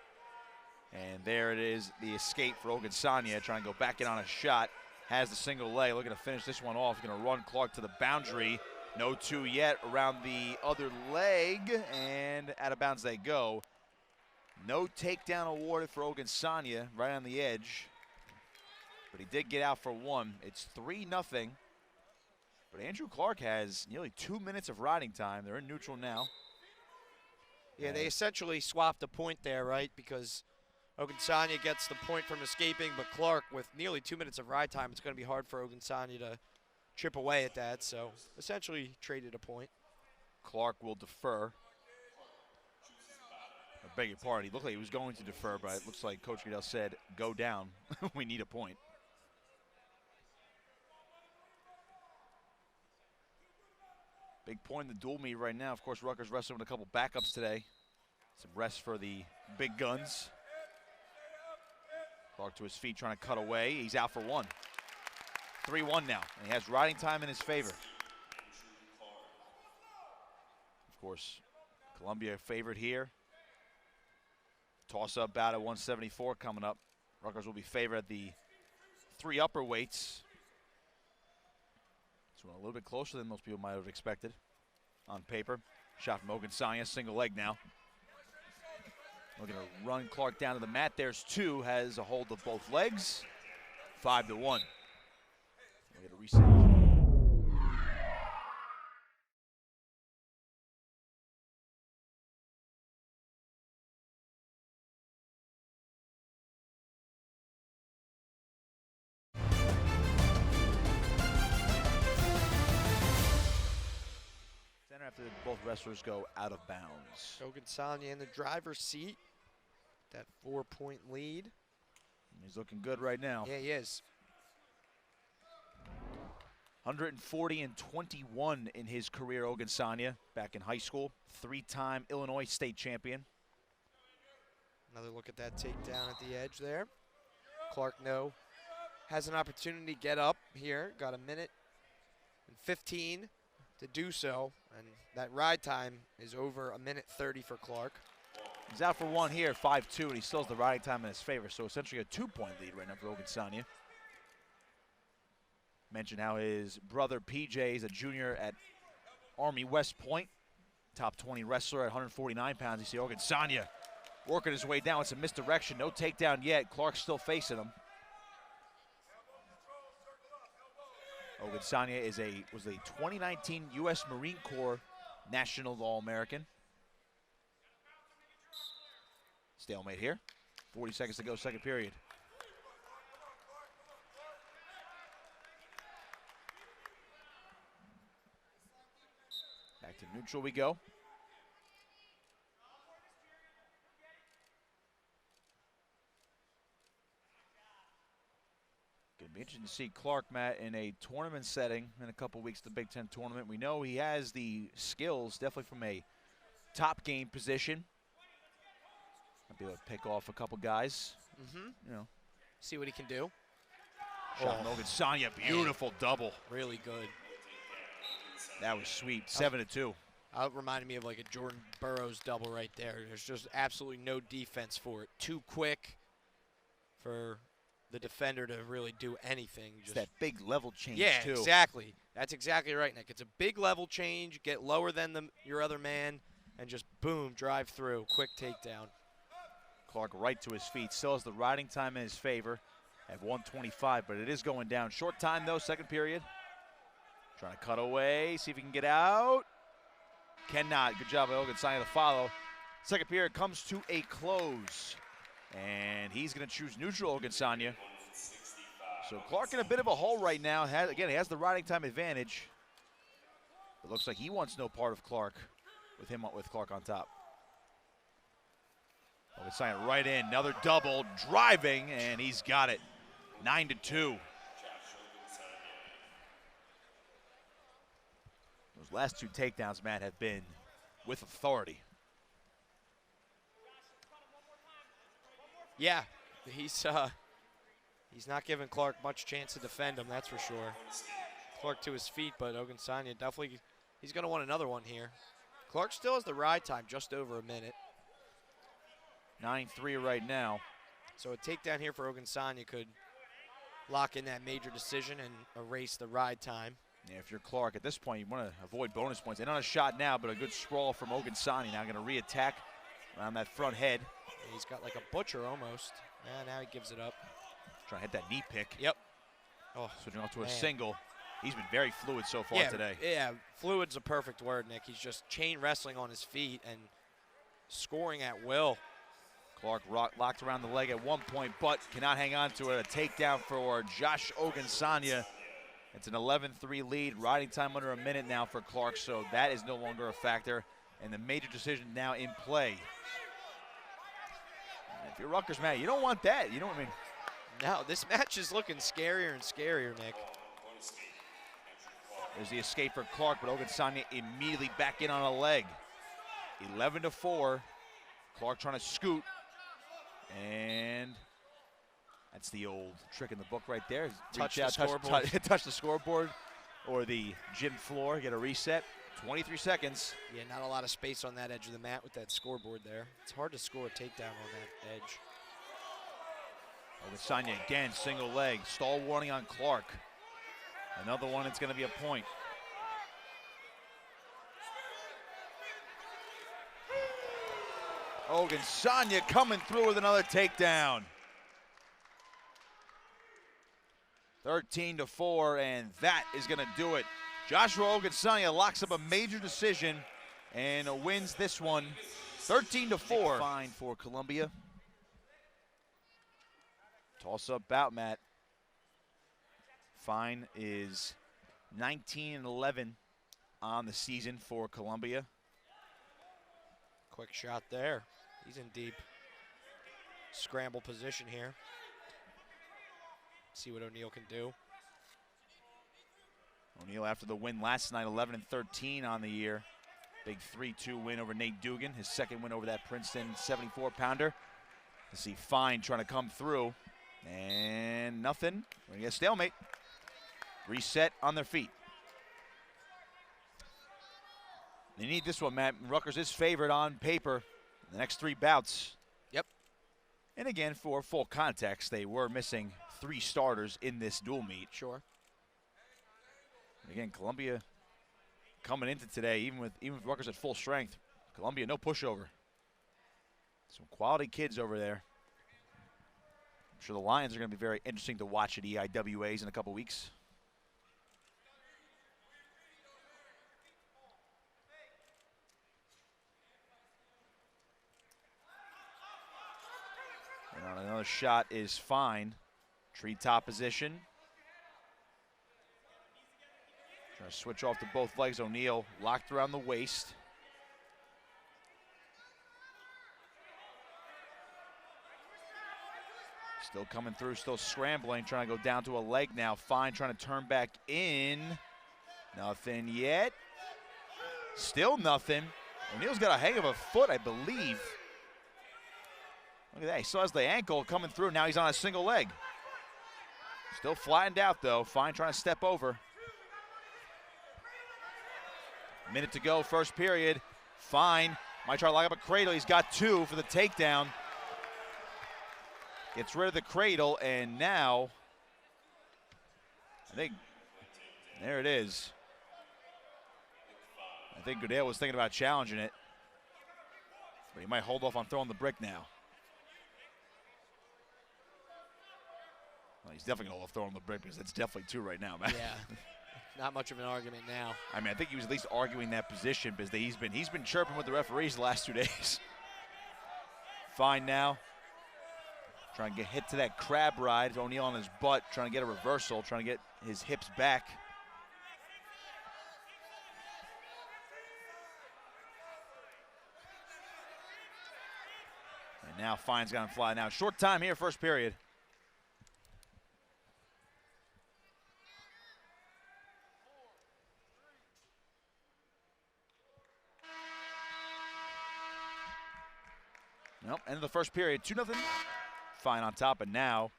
And there it is, the escape for Ogunsanya, trying to go back in on a shot. Has the single leg, looking to finish this one off. Going to run Clark to the boundary. No two yet around the other leg, and out of bounds they go. No takedown awarded for Ogunsanya, right on the edge. But he did get out for one. It's 3-0. But Andrew Clark has nearly 2 minutes of riding time. They're in neutral now. Yeah, they essentially swapped a point there, right? Because Ogunsanya gets the point from escaping, but Clark, with nearly 2 minutes of ride time, it's going to be hard for Ogunsanya to chip away at that. So essentially traded a point. Clark will defer. I beg your pardon. He looked like he was going to defer, but it looks like Coach Goodell said, go down. We need a point. Big point in the dual meet right now. Of course, Rutgers wrestling with a couple backups today. Some rest for the big guns. Clark to his feet trying to cut away. He's out for one. 3-1 now, and he has riding time in his favor. Of course, Columbia favored here. Toss-up bout at 174 coming up. Rutgers will be favored at the 3 upper weights. This one a little bit closer than most people might have expected on paper. Shot from Ogunsanya, single leg now. Looking to run Clark down to the mat. There's two, has a hold of both legs. 5-1. We get a reset. After both wrestlers go out of bounds. Ogunsanya in the driver's seat. That 4-point lead. He's looking good right now. Yeah, he is. 140-21 in his career, Ogunsanya, back in high school. 3-time Illinois state champion. Another look at that takedown at the edge there. Clark, has an opportunity to get up here. Got a minute and 15 to do so, and that ride time is over a minute 30 for Clark. He's out for one here, 5-2, and he still has the riding time in his favor, so essentially a 2-point lead right now for Ogunsanya. Mentioned how his brother PJ is a junior at Army West Point, top 20 wrestler at 149 pounds. You see Ogunsanya working his way down. It's a misdirection, no takedown yet. Clark's still facing him. Ogunsanya was a 2019 U.S. Marine Corps National All-American. Stalemate here. 40 seconds to go, second period. Back to neutral we go. Going to be interesting to see Clark, Matt, in a tournament setting in a couple weeks, the Big Ten tournament. We know he has the skills, definitely from a top game position. Might be able to pick off a couple guys. See what he can do. Shot from Ogunsanya, beautiful double. Really good. That was sweet, 7-2. It reminded me of like a Jordan Burroughs double right there. There's just absolutely no defense for it. Too quick for the defender to really do anything. It's that big level change, too. Yeah, exactly. That's exactly right, Nick. It's a big level change, get lower than your other man, and just boom, drive through, quick takedown. Clark right to his feet, still has the riding time in his favor at 125, but it is going down. Short time, though, second period. Trying to cut away, see if he can get out. Cannot. Good job by Ogunsanya to follow. Second period comes to a close. And he's going to choose neutral Ogunsanya. So Clark in a bit of a hole right now. Again, he has the riding time advantage. It looks like he wants no part of Clark with Clark on top. Ogunsanya right in. Another double. Driving, and he's got it. 9-2. Those last 2 takedowns, Matt, have been with authority. Yeah, he's not giving Clark much chance to defend him, that's for sure. Clark to his feet, but Ogunsanya definitely, he's going to want another one here. Clark still has the ride time, just over a minute. 9-3 right now. So a takedown here for Ogunsanya could lock in that major decision and erase the ride time. Yeah, if you're Clark at this point, you want to avoid bonus points. And on a shot now, but a good sprawl from Ogunsanya. Now going to re-attack around that front head. He's got like a butcher almost. Now he gives it up. Trying to hit that knee pick. Yep. Oh, switching off to a single. He's been very fluid so far today. Yeah, fluid's a perfect word, Nick. He's just chain wrestling on his feet and scoring at will. Clark locked around the leg at one point, but cannot hang on to it. A takedown for Josh Ogunsanya. It's an 11-3 lead. Riding time under a minute now for Clark, so that is no longer a factor. And the major decision now in play. And if you're Rutgers, man, you don't want that. You know what I mean? No, this match is looking scarier and scarier, Nick. There's the escape for Clark, but Ogunsanya immediately back in on a leg. 11-4. Clark trying to scoot. And that's the old trick in the book right there. Touch the scoreboard. Touch the scoreboard or the gym floor, get a reset. 23 seconds. Yeah, not a lot of space on that edge of the mat with that scoreboard there. It's hard to score a takedown on that edge. Ogunsanya again, single leg. Stall warning on Clark. Another one, it's going to be a point. Ogunsanya coming through with another takedown. 13-4, and that is going to do it. Joshua Ogunsanya locks up a major decision and wins this one 13-4. Fine for Columbia. Toss-up bout, Matt. Fine is 19-11 on the season for Columbia. Quick shot there. He's in deep scramble position here. See what O'Neal can do. O'Neal after the win last night, 11-13 on the year. Big 3-2 win over Nate Dugan, his second win over that Princeton 74-pounder. Let's see Fine trying to come through, and nothing. We're gonna get a stalemate. Reset on their feet. They need this one, Matt. Rutgers is favored on paper in the next 3 bouts. Yep. And again, for full context, they were missing 3 starters in this dual meet. Sure. Again, Columbia coming into today, even with Rutgers at full strength. Columbia, no pushover. Some quality kids over there. I'm sure the Lions are going to be very interesting to watch at EIWAs in a couple weeks. And on another shot is Fine. Treetop position. Trying to switch off to both legs. O'Neal locked around the waist. Still coming through, still scrambling, trying to go down to a leg now. Fine trying to turn back in. Nothing yet. Still nothing. O'Neal's got a hang of a foot, I believe. Look at that, he still has the ankle coming through. Now he's on a single leg. Still flattened out though. Fine trying to step over. Minute to go, first period. Fine, might try to lock up a cradle. He's got 2 for the takedown. Gets rid of the cradle, and now, I think, there it is. I think Goodale was thinking about challenging it, but he might hold off on throwing the brick now. Well, he's definitely going to hold off throwing the brick because it's definitely 2 right now, man. Yeah, not much of an argument now. I mean, I think he was at least arguing that position because he's been chirping with the referees the last 2 days. Fine now. Trying to get hit to that crab ride. O'Neal on his butt, trying to get a reversal, trying to get his hips back. And now Fine's got him fly. Now, short time here, first period. Well, end of the first period, 2-0. Fine on top, and now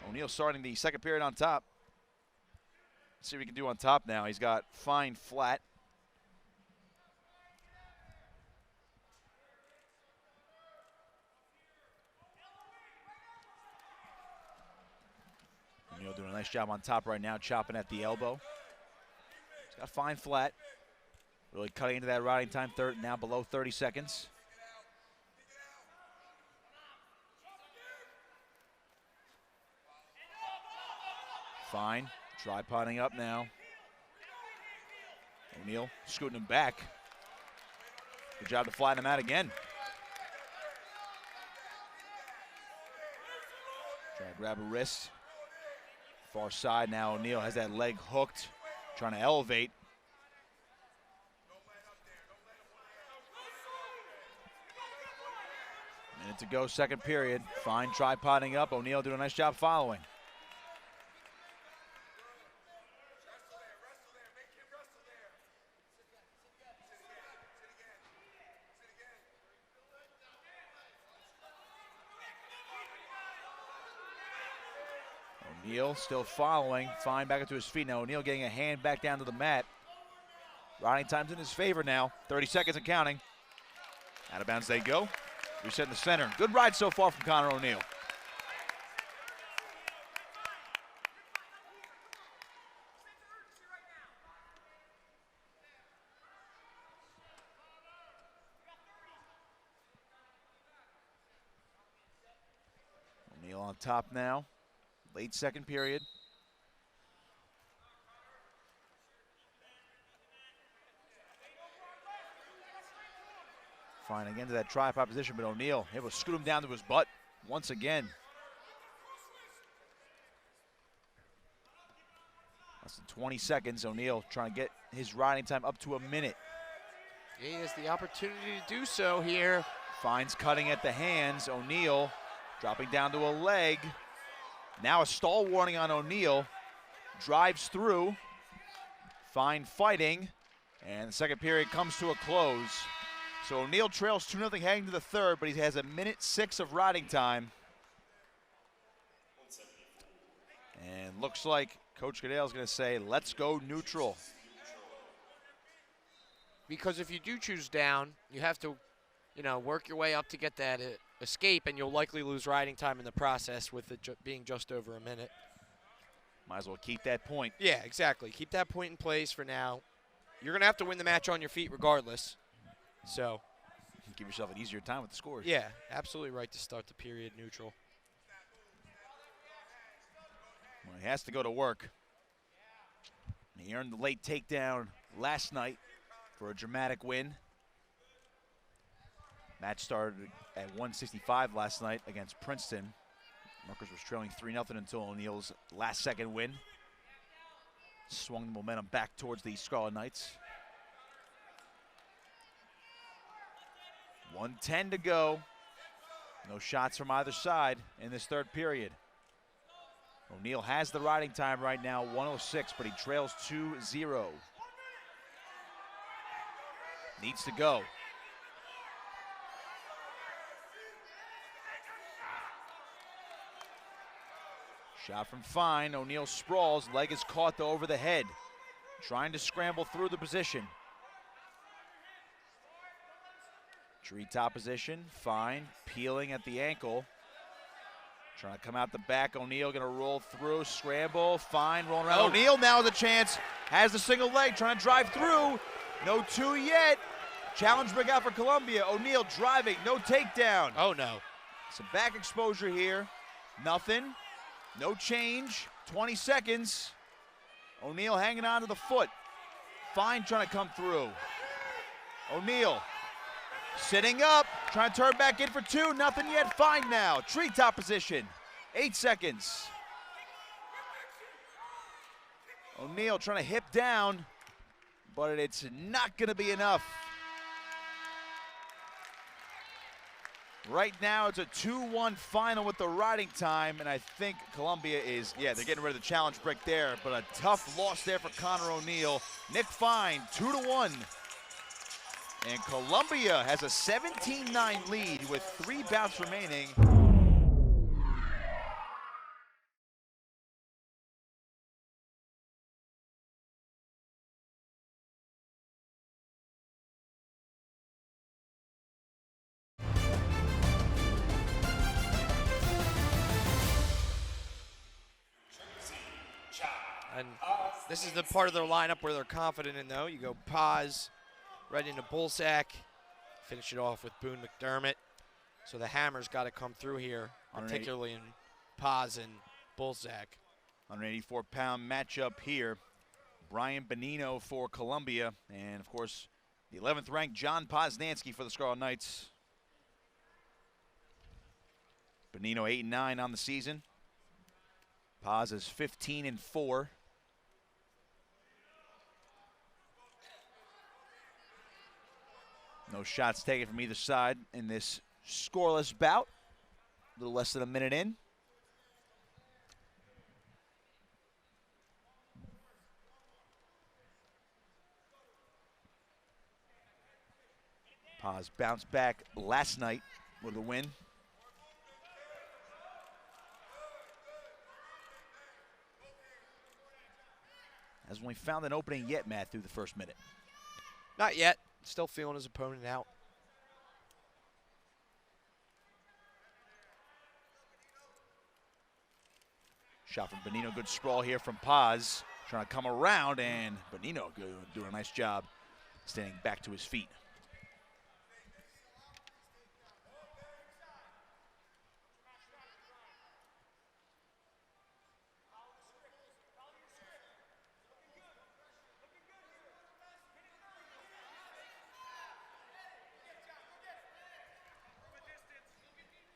O'Neal starting the second period on top. Let's see what he can do on top now. He's got fine flat. O'Neal doing a nice job on top right now, chopping at the elbow. He's got fine flat. Really cutting into that riding time, now below 30 seconds. Fine, tripoding up now. O'Neal scooting him back. Good job to flatten him out again. Trying to grab a wrist. Far side now, O'Neal has that leg hooked, trying to elevate. Minute to go, second period. Fine tripoding up, O'Neal doing a nice job following. O'Neal still following. Fine back up to his feet now. O'Neal getting a hand back down to the mat. Riding time's in his favor now. 30 seconds and counting. Out of bounds they go. Reset in the center. Good ride so far from Connor O'Neal. O'Neal on top now. Late second period. Fine again to that tripod position, but O'Neal able to scoot him down to his butt once again. Less than 20 seconds. O'Neal trying to get his riding time up to a minute. He has the opportunity to do so here. Fine's cutting at the hands. O'Neal dropping down to a leg. Now a stall warning on O'Neal. Drives through. Fine fighting. And the second period comes to a close. So O'Neal trails 2-0 heading to the third, but he has a minute 6 of riding time. And looks like Coach Goodale's going to say, let's go neutral. Because if you do choose down, you have to, work your way up to get that escape, and you'll likely lose riding time in the process with it being just over a minute. Might as well keep that point. Yeah, exactly. Keep that point in place for now. You're going to have to win the match on your feet regardless. So give yourself an easier time with the scores. Yeah, absolutely right to start the period neutral. Well, he has to go to work. He earned the late takedown last night for a dramatic win. Match started at 165 last night against Princeton. Rutgers was trailing 3-0 until O'Neal's last second win. Swung the momentum back towards the Scarlet Knights. 1:10 to go. No shots from either side in this third period. O'Neal has the riding time right now, 1:06, but he trails 2-0. Needs to go. Shot from Fine. O'Neal sprawls. Leg is caught though over the head. Trying to scramble through the position. Treetop position. Fine. Peeling at the ankle. Trying to come out the back. O'Neal going to roll through. Scramble. Fine. Rolling around. O'Neal now with a chance. Has the single leg. Trying to drive through. No two yet. Challenge break out for Columbia. O'Neal driving. No takedown. Oh, no. Some back exposure here. Nothing. No change. 20 seconds. O'Neal hanging on to the foot. Fine trying to come through. O'Neal sitting up. Trying to turn back in for two. Nothing yet. Fine now. Treetop position. 8 seconds. O'Neal trying to hip down, but it's not going to be enough. Right now, it's a 2-1 final with the riding time, and I think Columbia is, they're getting rid of the challenge break there, but a tough loss there for Connor O'Neill. Nick Fine, 2-1. And Columbia has a 17-9 lead with 3 bouts remaining. And this is the part of their lineup where they're confident in, though. You go Paz, right into Bullsack, finish it off with Boone McDermott. So the hammer's got to come through here, particularly in Paz and Bullsack. 184-pound matchup here. Brian Benino for Columbia, and of course, the 11th ranked John Poznansky for the Scarlet Knights. Benino 8-9 on the season. Paz is 15-4. No shots taken from either side in this scoreless bout. A little less than a minute in. Paz bounced back last night with a win. Hasn't really found an opening yet, Matt, through the first minute. Not yet. Still feeling his opponent out. Shot from Benino, good sprawl here from Paz. Trying to come around, and Benino doing a nice job standing back to his feet.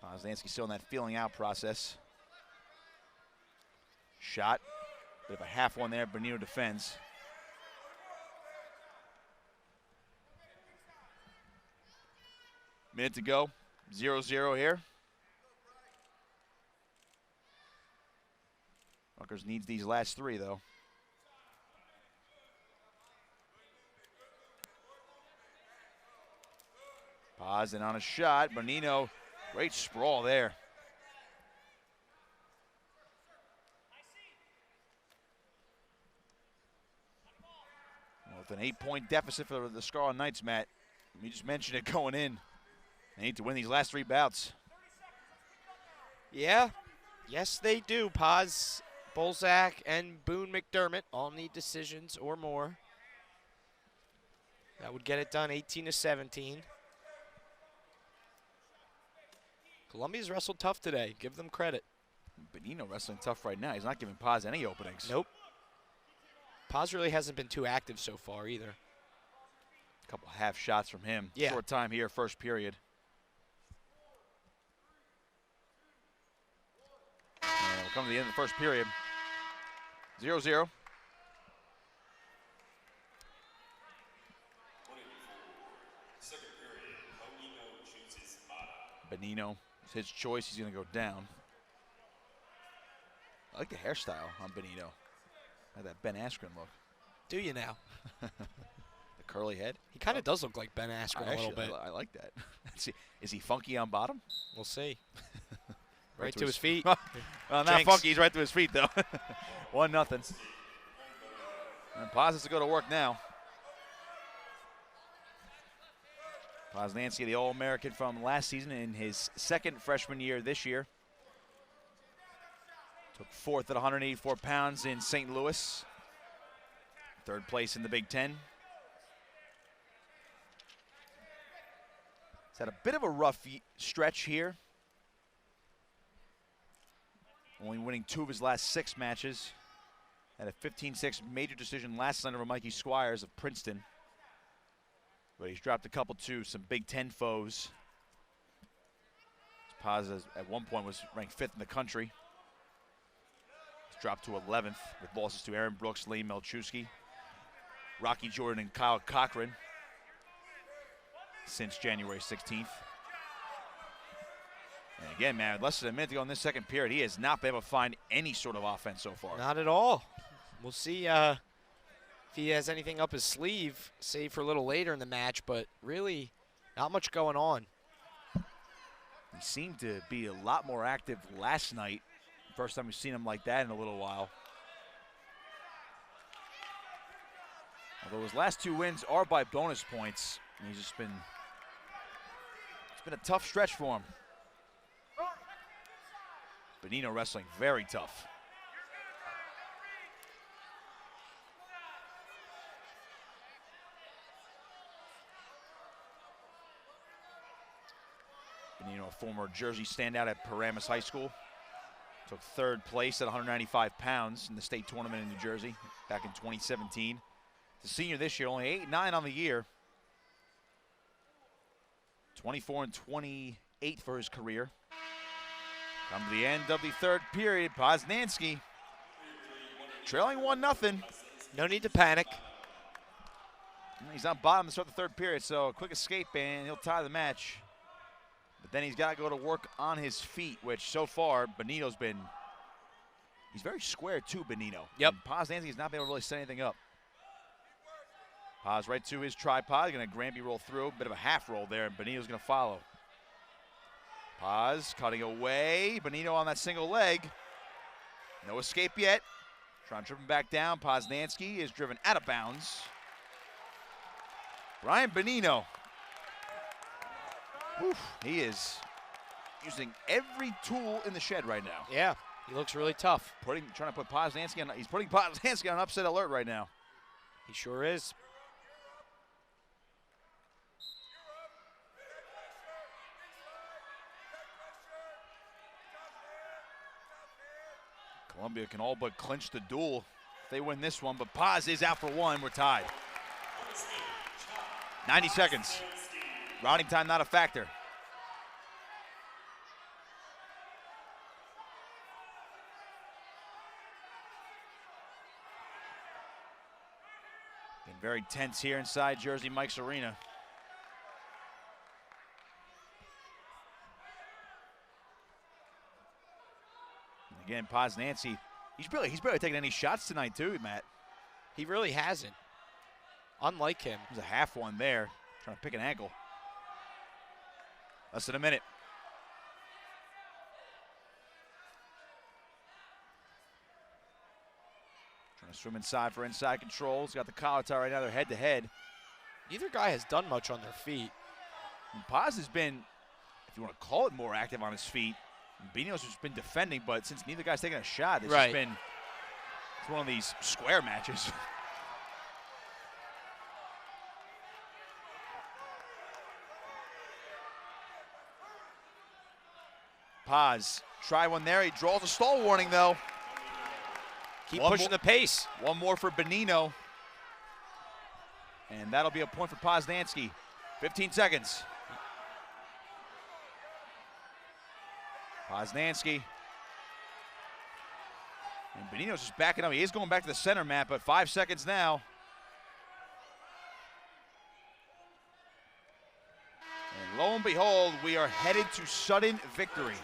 Poznansky still in that feeling out process. Shot, bit of a half one there, Benino defends. Minute to go, 0-0 here. Rutgers needs these last 3 though. Paz and on a shot, Benino, great sprawl there. Well, with an 8-point deficit for the Scarlet Knights, Matt, you just mentioned it going in. They need to win these last 3 bouts. Yeah, yes they do. Paz, Bullsack, and Boone McDermott all need decisions or more. That would get it done 18-17. Columbia's wrestled tough today. Give them credit. Benino wrestling tough right now. He's not giving Paz any openings. Nope. Paz really hasn't been too active so far either. A couple half shots from him. Yeah. Short time here, first period. And we'll come to the end of the first period. 0-0. Benino, it's his choice. He's going to go down. I like the hairstyle on Benino. Like that Ben Askren look. Do you now? The curly head. He kind of does look like Ben Askren a little bit. I like that. Is he funky on bottom? We'll see. Right to his feet. Well, not funky. He's right to his feet, though. 1-0. And Paz has to go to work now. Poznansky, the All-American from last season in his second freshman year this year. Took 4th at 184 pounds in St. Louis. 3rd place in the Big Ten. He's had a bit of a rough stretch here. Only winning 2 of his last 6 matches. Had a 15-6 major decision last night over Mikey Squires of Princeton. But he's dropped a couple to some Big Ten foes. Paz at one point was ranked 5th in the country. He's dropped to 11th with losses to Aaron Brooks, Lee Melchewski, Rocky Jordan and Kyle Cochran since January 16th. And again, man, less than a minute to go in this second period, he has not been able to find any sort of offense so far. Not at all. We'll see if he has anything up his sleeve, save for a little later in the match, but really not much going on. He seemed to be a lot more active last night. First time we've seen him like that in a little while. Although his last 2 wins are by bonus points, and he's just been, it's been a tough stretch for him. Benino wrestling very tough. Benino, a former Jersey standout at Paramus High School. Took 3rd place at 195 pounds in the state tournament in New Jersey back in 2017. The senior this year, only 8-9 on the year. 24 and 28 for his career. Come to the end of the 3rd period, Poznansky trailing 1-0. No need to panic. He's on bottom to start the 3rd period, so a quick escape and he'll tie the match. But then he's got to go to work on his feet, which so far, Benino's been, he's very square too, Benino. Yep. Poznansky's not been able to really set anything up. Paz right to his tripod, gonna Granby roll through, a bit of a half roll there, and Benino's gonna follow. Paz cutting away, Benino on that single leg. No escape yet. Trying to trip him back down. Poznansky is driven out of bounds. Brian Benino. Oof, he is using every tool in the shed right now. Yeah, he looks really tough. Trying to put Poznansky on, he's putting Poznansky on upset alert right now. He sure is. Columbia can all but clinch the duel if they win this one, but Paz is out for 1. We're tied. 90 seconds. Routing time not a factor. Been very tense here inside Jersey Mike's Arena. Again, Poznansky, he's barely taking any shots tonight too, Matt. He really hasn't. Unlike him. There's a half one there, trying to pick an ankle. Less than a minute. Trying to swim inside for inside control. He's got the collar tie right now, they're head to head. Neither guy has done much on their feet. And Paz has been, if you want to call it, more active on his feet. Benino's just been defending, but since neither guy's taking a shot, it's just been, it's one of these square matches. Paz, try one there. He draws a stall warning, though. Keep pushing the pace. One more for Benino. And that'll be a point for Poznansky. 15 seconds. Poznansky. And Benino's just backing up. He is going back to the center mat, but 5 seconds now. And lo and behold, we are headed to sudden victory.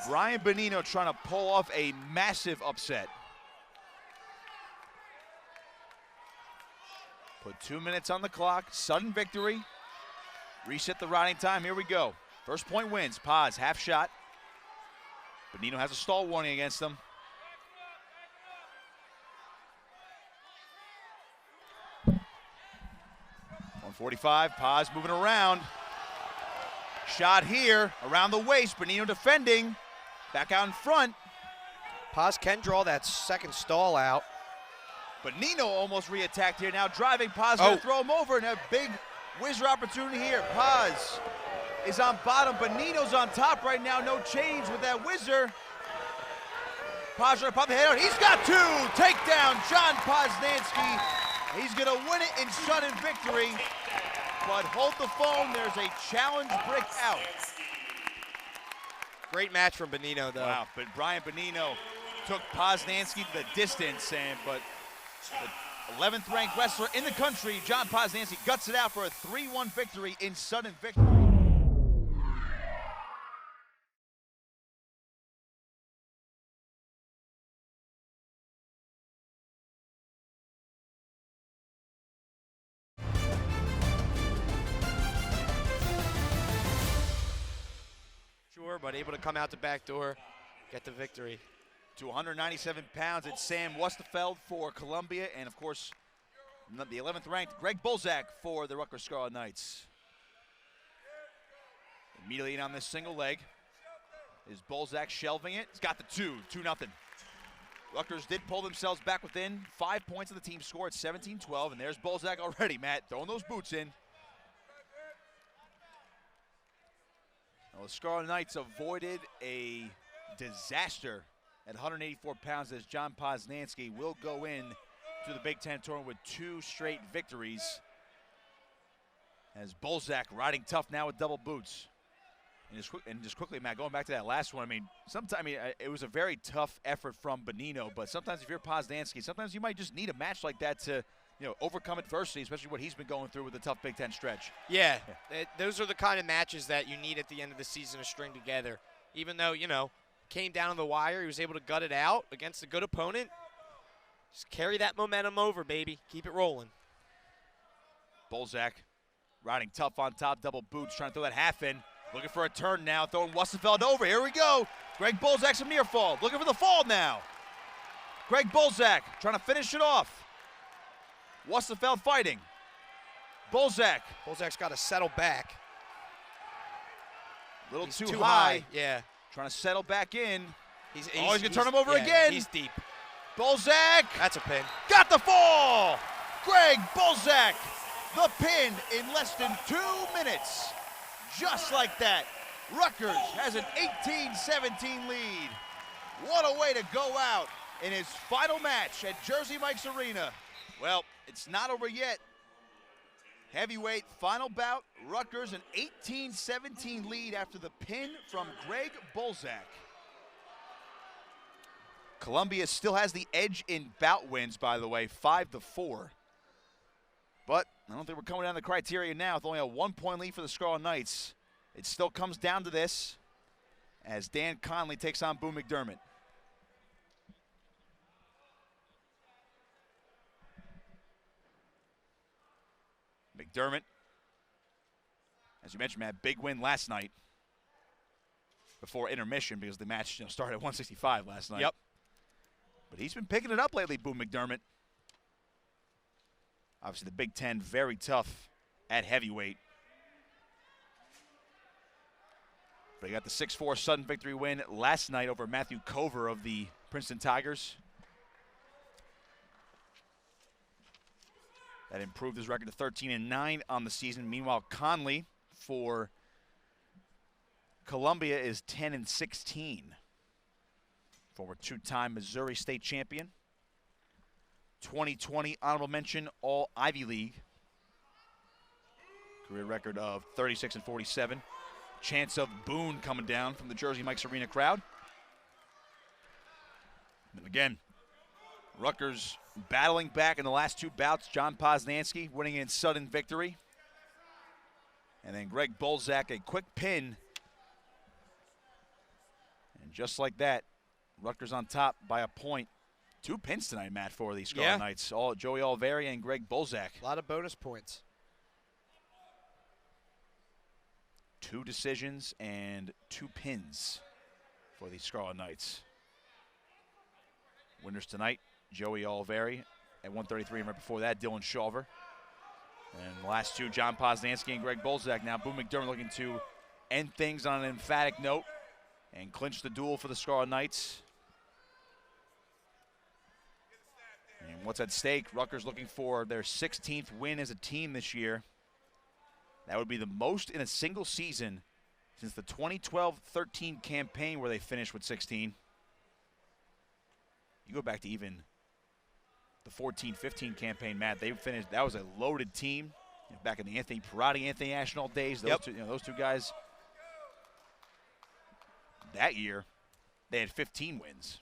Brian Benino trying to pull off a massive upset. Put 2 minutes on the clock, sudden victory. Reset the riding time, here we go. First point wins, Paz, half shot. Benino has a stall warning against him. .145, Paz moving around. Shot here, around the waist, Benino defending. Back out in front. Paz can draw that second stall out. Benino almost re-attacked here, now driving. Paz gonna throw him over and a big whizzer opportunity here. Paz is on bottom, Benino's on top right now, no change with that whizzer. Paz trying to pop the head out, he's got two! Take down John Poznansky. He's gonna win it in sudden victory, but hold the phone, there's a challenge brick out. Great match from Benino, though. Wow, but Brian Benino took Poznansky to the distance, but the 11th ranked wrestler in the country, John Posnanski, guts it out for a 3-1 victory in sudden victory. Sure, but able to come out the back door, get the victory. To 197 pounds, it's Sam Westerfeld for Columbia, and of course, the 11th ranked Greg Bolzak for the Rutgers Scarlet Knights. Immediately in on this single leg is Bolzak shelving it. He's got the 2-0. Rutgers did pull themselves back within 5 points of the team score at 17-12, and there's Bolzak already, Matt, throwing those boots in. Well, the Scarlet Knights avoided a disaster at 184 pounds as John Posnanski will go in to the Big Ten tournament with 2 straight victories. As Bolzak riding tough now with double boots. And just quickly, Matt, going back to that last one, it was a very tough effort from Bonino, but sometimes if you're Posnanski, sometimes you might just need a match like that to overcome adversity, especially what he's been going through with the tough Big Ten stretch. Yeah. Those are the kind of matches that you need at the end of the season to string together. Even though, came down on the wire, he was able to gut it out against a good opponent. Just carry that momentum over, baby. Keep it rolling. Bolzak riding tough on top, double boots, trying to throw that half in. Looking for a turn now, throwing Westerfeld over. Here we go. Greg Bolzak's a near fall. Looking for the fall now. Greg Bolzak trying to finish it off. Westerfeld fighting. Bolzak. Bolzak's got to settle back. A little He's too high. Yeah. Trying to settle back in. He's going to turn him over again. He's deep. Bolzak. That's a pin. Got the fall. Greg Bolzak. The pin in less than 2 minutes. Just like that. Rutgers has an 18-17 lead. What a way to go out in his final match at Jersey Mike's Arena. Well, it's not over yet. Heavyweight final bout. Rutgers an 18-17 lead after the pin from Greg Bolzak. Columbia still has the edge in bout wins, by the way, 5-4. But I don't think we're coming down the criteria now with only a 1-point lead for the Scarlet Knights. It still comes down to this as Dan Conley takes on Boone McDermott. McDermott, as you mentioned, Matt, big win last night before intermission because the match started at 165 last night. Yep. But he's been picking it up lately, Boone McDermott. Obviously, the Big Ten, very tough at heavyweight. But he got the 6-4 sudden victory win last night over Matthew Cover of the Princeton Tigers. That improved his record to 13-9 on the season. Meanwhile, Conley for Columbia is 10-16. Former 2-time Missouri State champion. 2020 honorable mention All Ivy League. Career record of 36-47. Chance of Boone coming down from the Jersey Mike's Arena crowd. And again, Rutgers battling back in the last 2 bouts. John Posnanski winning in sudden victory. And then Greg Bolzak, a quick pin. And just like that, Rutgers on top by a point. 2 pins tonight, Matt, for the Scarlet Knights. Joey Oliveri and Greg Bolzak. A lot of bonus points. 2 decisions and 2 pins for the Scarlet Knights. Winners tonight, Joey Oliveri at 133, and right before that, Dylan Shawver. And the last 2, John Posnanski and Greg Bolzak. Now Boone McDermott looking to end things on an emphatic note and clinch the duel for the Scarlet Knights. And what's at stake? Rutgers looking for their 16th win as a team this year. That would be the most in a single season since the 2012-13 campaign where they finished with 16. You go back to even the 14-15 campaign, Matt. They finished. That was a loaded team back in the Anthony Ashnault days. Those two guys. That year, they had 15 wins.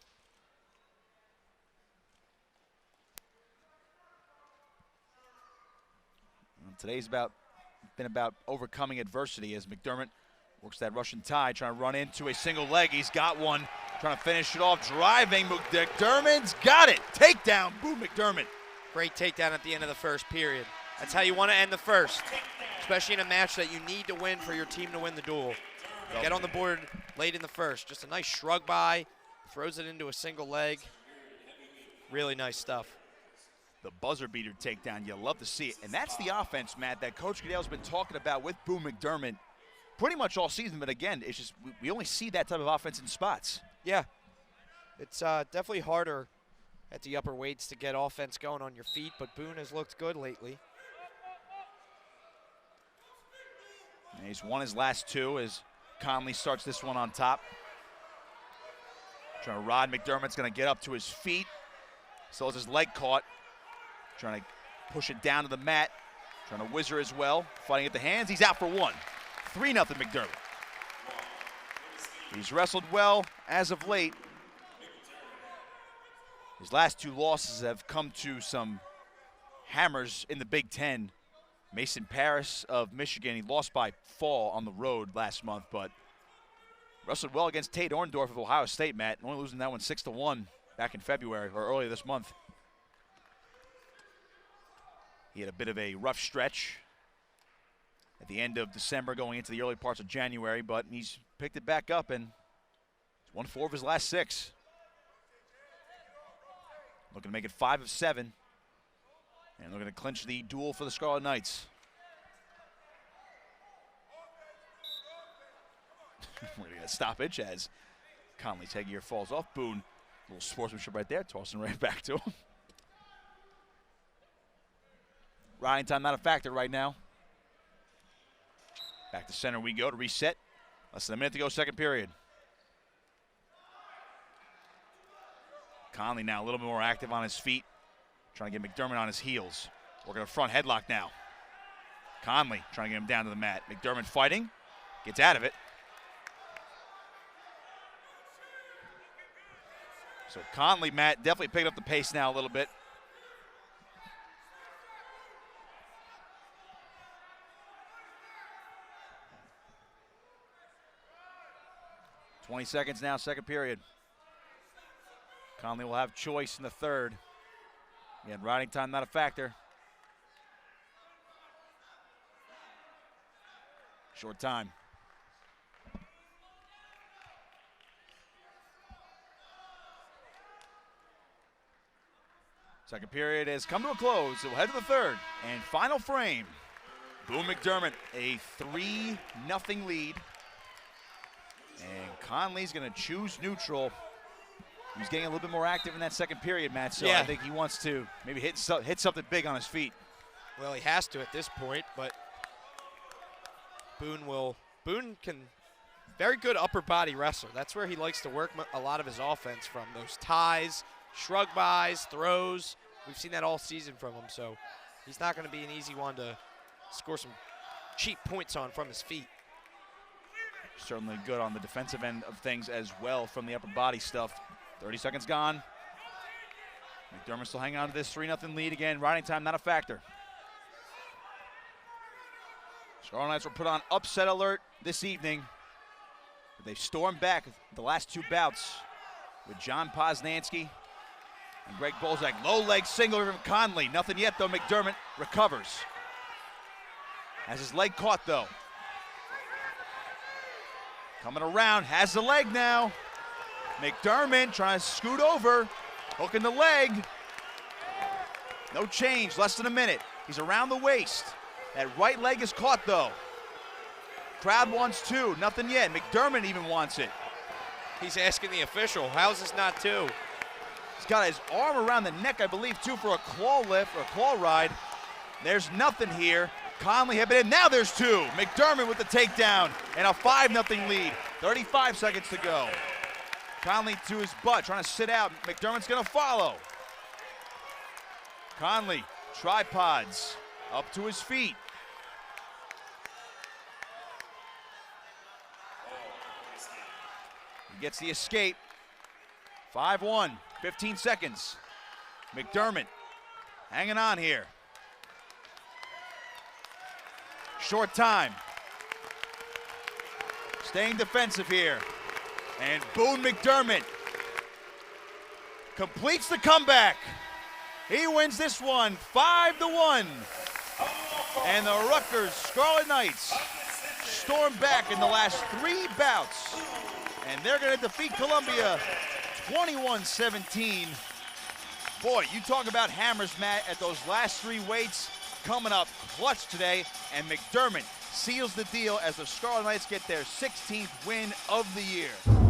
Today's been about overcoming adversity as McDermott works that Russian tie, trying to run into a single leg. He's got one, trying to finish it off, driving. McDermott's got it. Takedown, Boo McDermott. Great takedown at the end of the first period. That's how you want to end the first, especially in a match that you need to win for your team to win the duel. Get on the board late in the first. Just a nice shrug by, throws it into a single leg. Really nice stuff. The buzzer beater takedown, you love to see it. And that's the offense, Matt, that Coach Goodell's been talking about with Boo McDermott pretty much all season. But again, it's just we only see that type of offense in spots. Yeah, it's definitely harder at the upper weights to get offense going on your feet, but Boone has looked good lately. And he's won his last two as Conley starts this one on top. Trying to rod. McDermott's going to get up to his feet. Still has his leg caught. Trying to push it down to the mat. Trying to whizzer as well. Fighting at the hands. He's out for one. 3-0 McDermott. He's wrestled well as of late. His last two losses have come to some hammers in the Big Ten. Mason Paris of Michigan, he lost by fall on the road last month, but wrestled well against Tate Orndorff of Ohio State, Matt. Only losing that one 6-1 back in February or earlier this month. He had a bit of a rough stretch at the end of December going into the early parts of January, but he's picked it back up and he's won 4 of his last 6. Looking to make it 5 of 7. And looking to clinch the duel for the Scarlet Knights. We're going to get a stoppage as Conley's headgear falls off. Boone, a little sportsmanship right there, tossing right back to him. Riding time not a factor right now. Back to center we go to reset. Less than a minute to go, second period. Conley now a little bit more active on his feet. Trying to get McDermott on his heels. Working a front headlock now. Conley trying to get him down to the mat. McDermott fighting. Gets out of it. So Conley, Matt, definitely picked up the pace now a little bit. .20 now, second period. Conley will have choice in the third. Again, riding time not a factor. Short time. Second period has come to a close, so we'll head to the third. And final frame. Boone McDermott, a 3-0 lead. And Conley's going to choose neutral. He's getting a little bit more active in that second period, Matt, so yeah. I think he wants to maybe hit something big on his feet. Well, he has to at this point, but Boone can, very good upper body wrestler. That's where he likes to work a lot of his offense from. Those ties, shrug bys, throws. We've seen that all season from him, so he's not going to be an easy one to score some cheap points on from his feet. Certainly good on the defensive end of things as well from the upper body stuff. 30 seconds gone. McDermott still hanging on to this 3-0 lead again. Riding time not a factor. Scarlet Knights were put on upset alert this evening. They've stormed back the last 2 bouts with John Poznansky and Greg Bolzak. Low leg single from Conley. Nothing yet though. McDermott recovers. Has his leg caught though. Coming around, has the leg now. McDermott trying to scoot over, hooking the leg. No change, less than a minute. He's around the waist. That right leg is caught though. Crowd wants 2, nothing yet. McDermott even wants it. He's asking the official, how's this not 2? He's got his arm around the neck, I believe, too, for a claw lift or a claw ride. There's nothing here. Conley had been in, now there's 2. McDermott with the takedown and a 5-0 lead. 35 seconds to go. Conley to his butt, trying to sit out. McDermott's gonna follow. Conley, tripods, up to his feet. He gets the escape. 5-1, 15 seconds. McDermott hanging on here. Short time. Staying defensive here. And Boone McDermott completes the comeback. He wins this one 5-1. And the Rutgers Scarlet Knights storm back in the last 3 bouts. And they're going to defeat Columbia 21-17. Boy, you talk about hammers, Matt, at those last 3 weights coming up clutch today. And McDermott seals the deal as the Scarlet Knights get their 16th win of the year.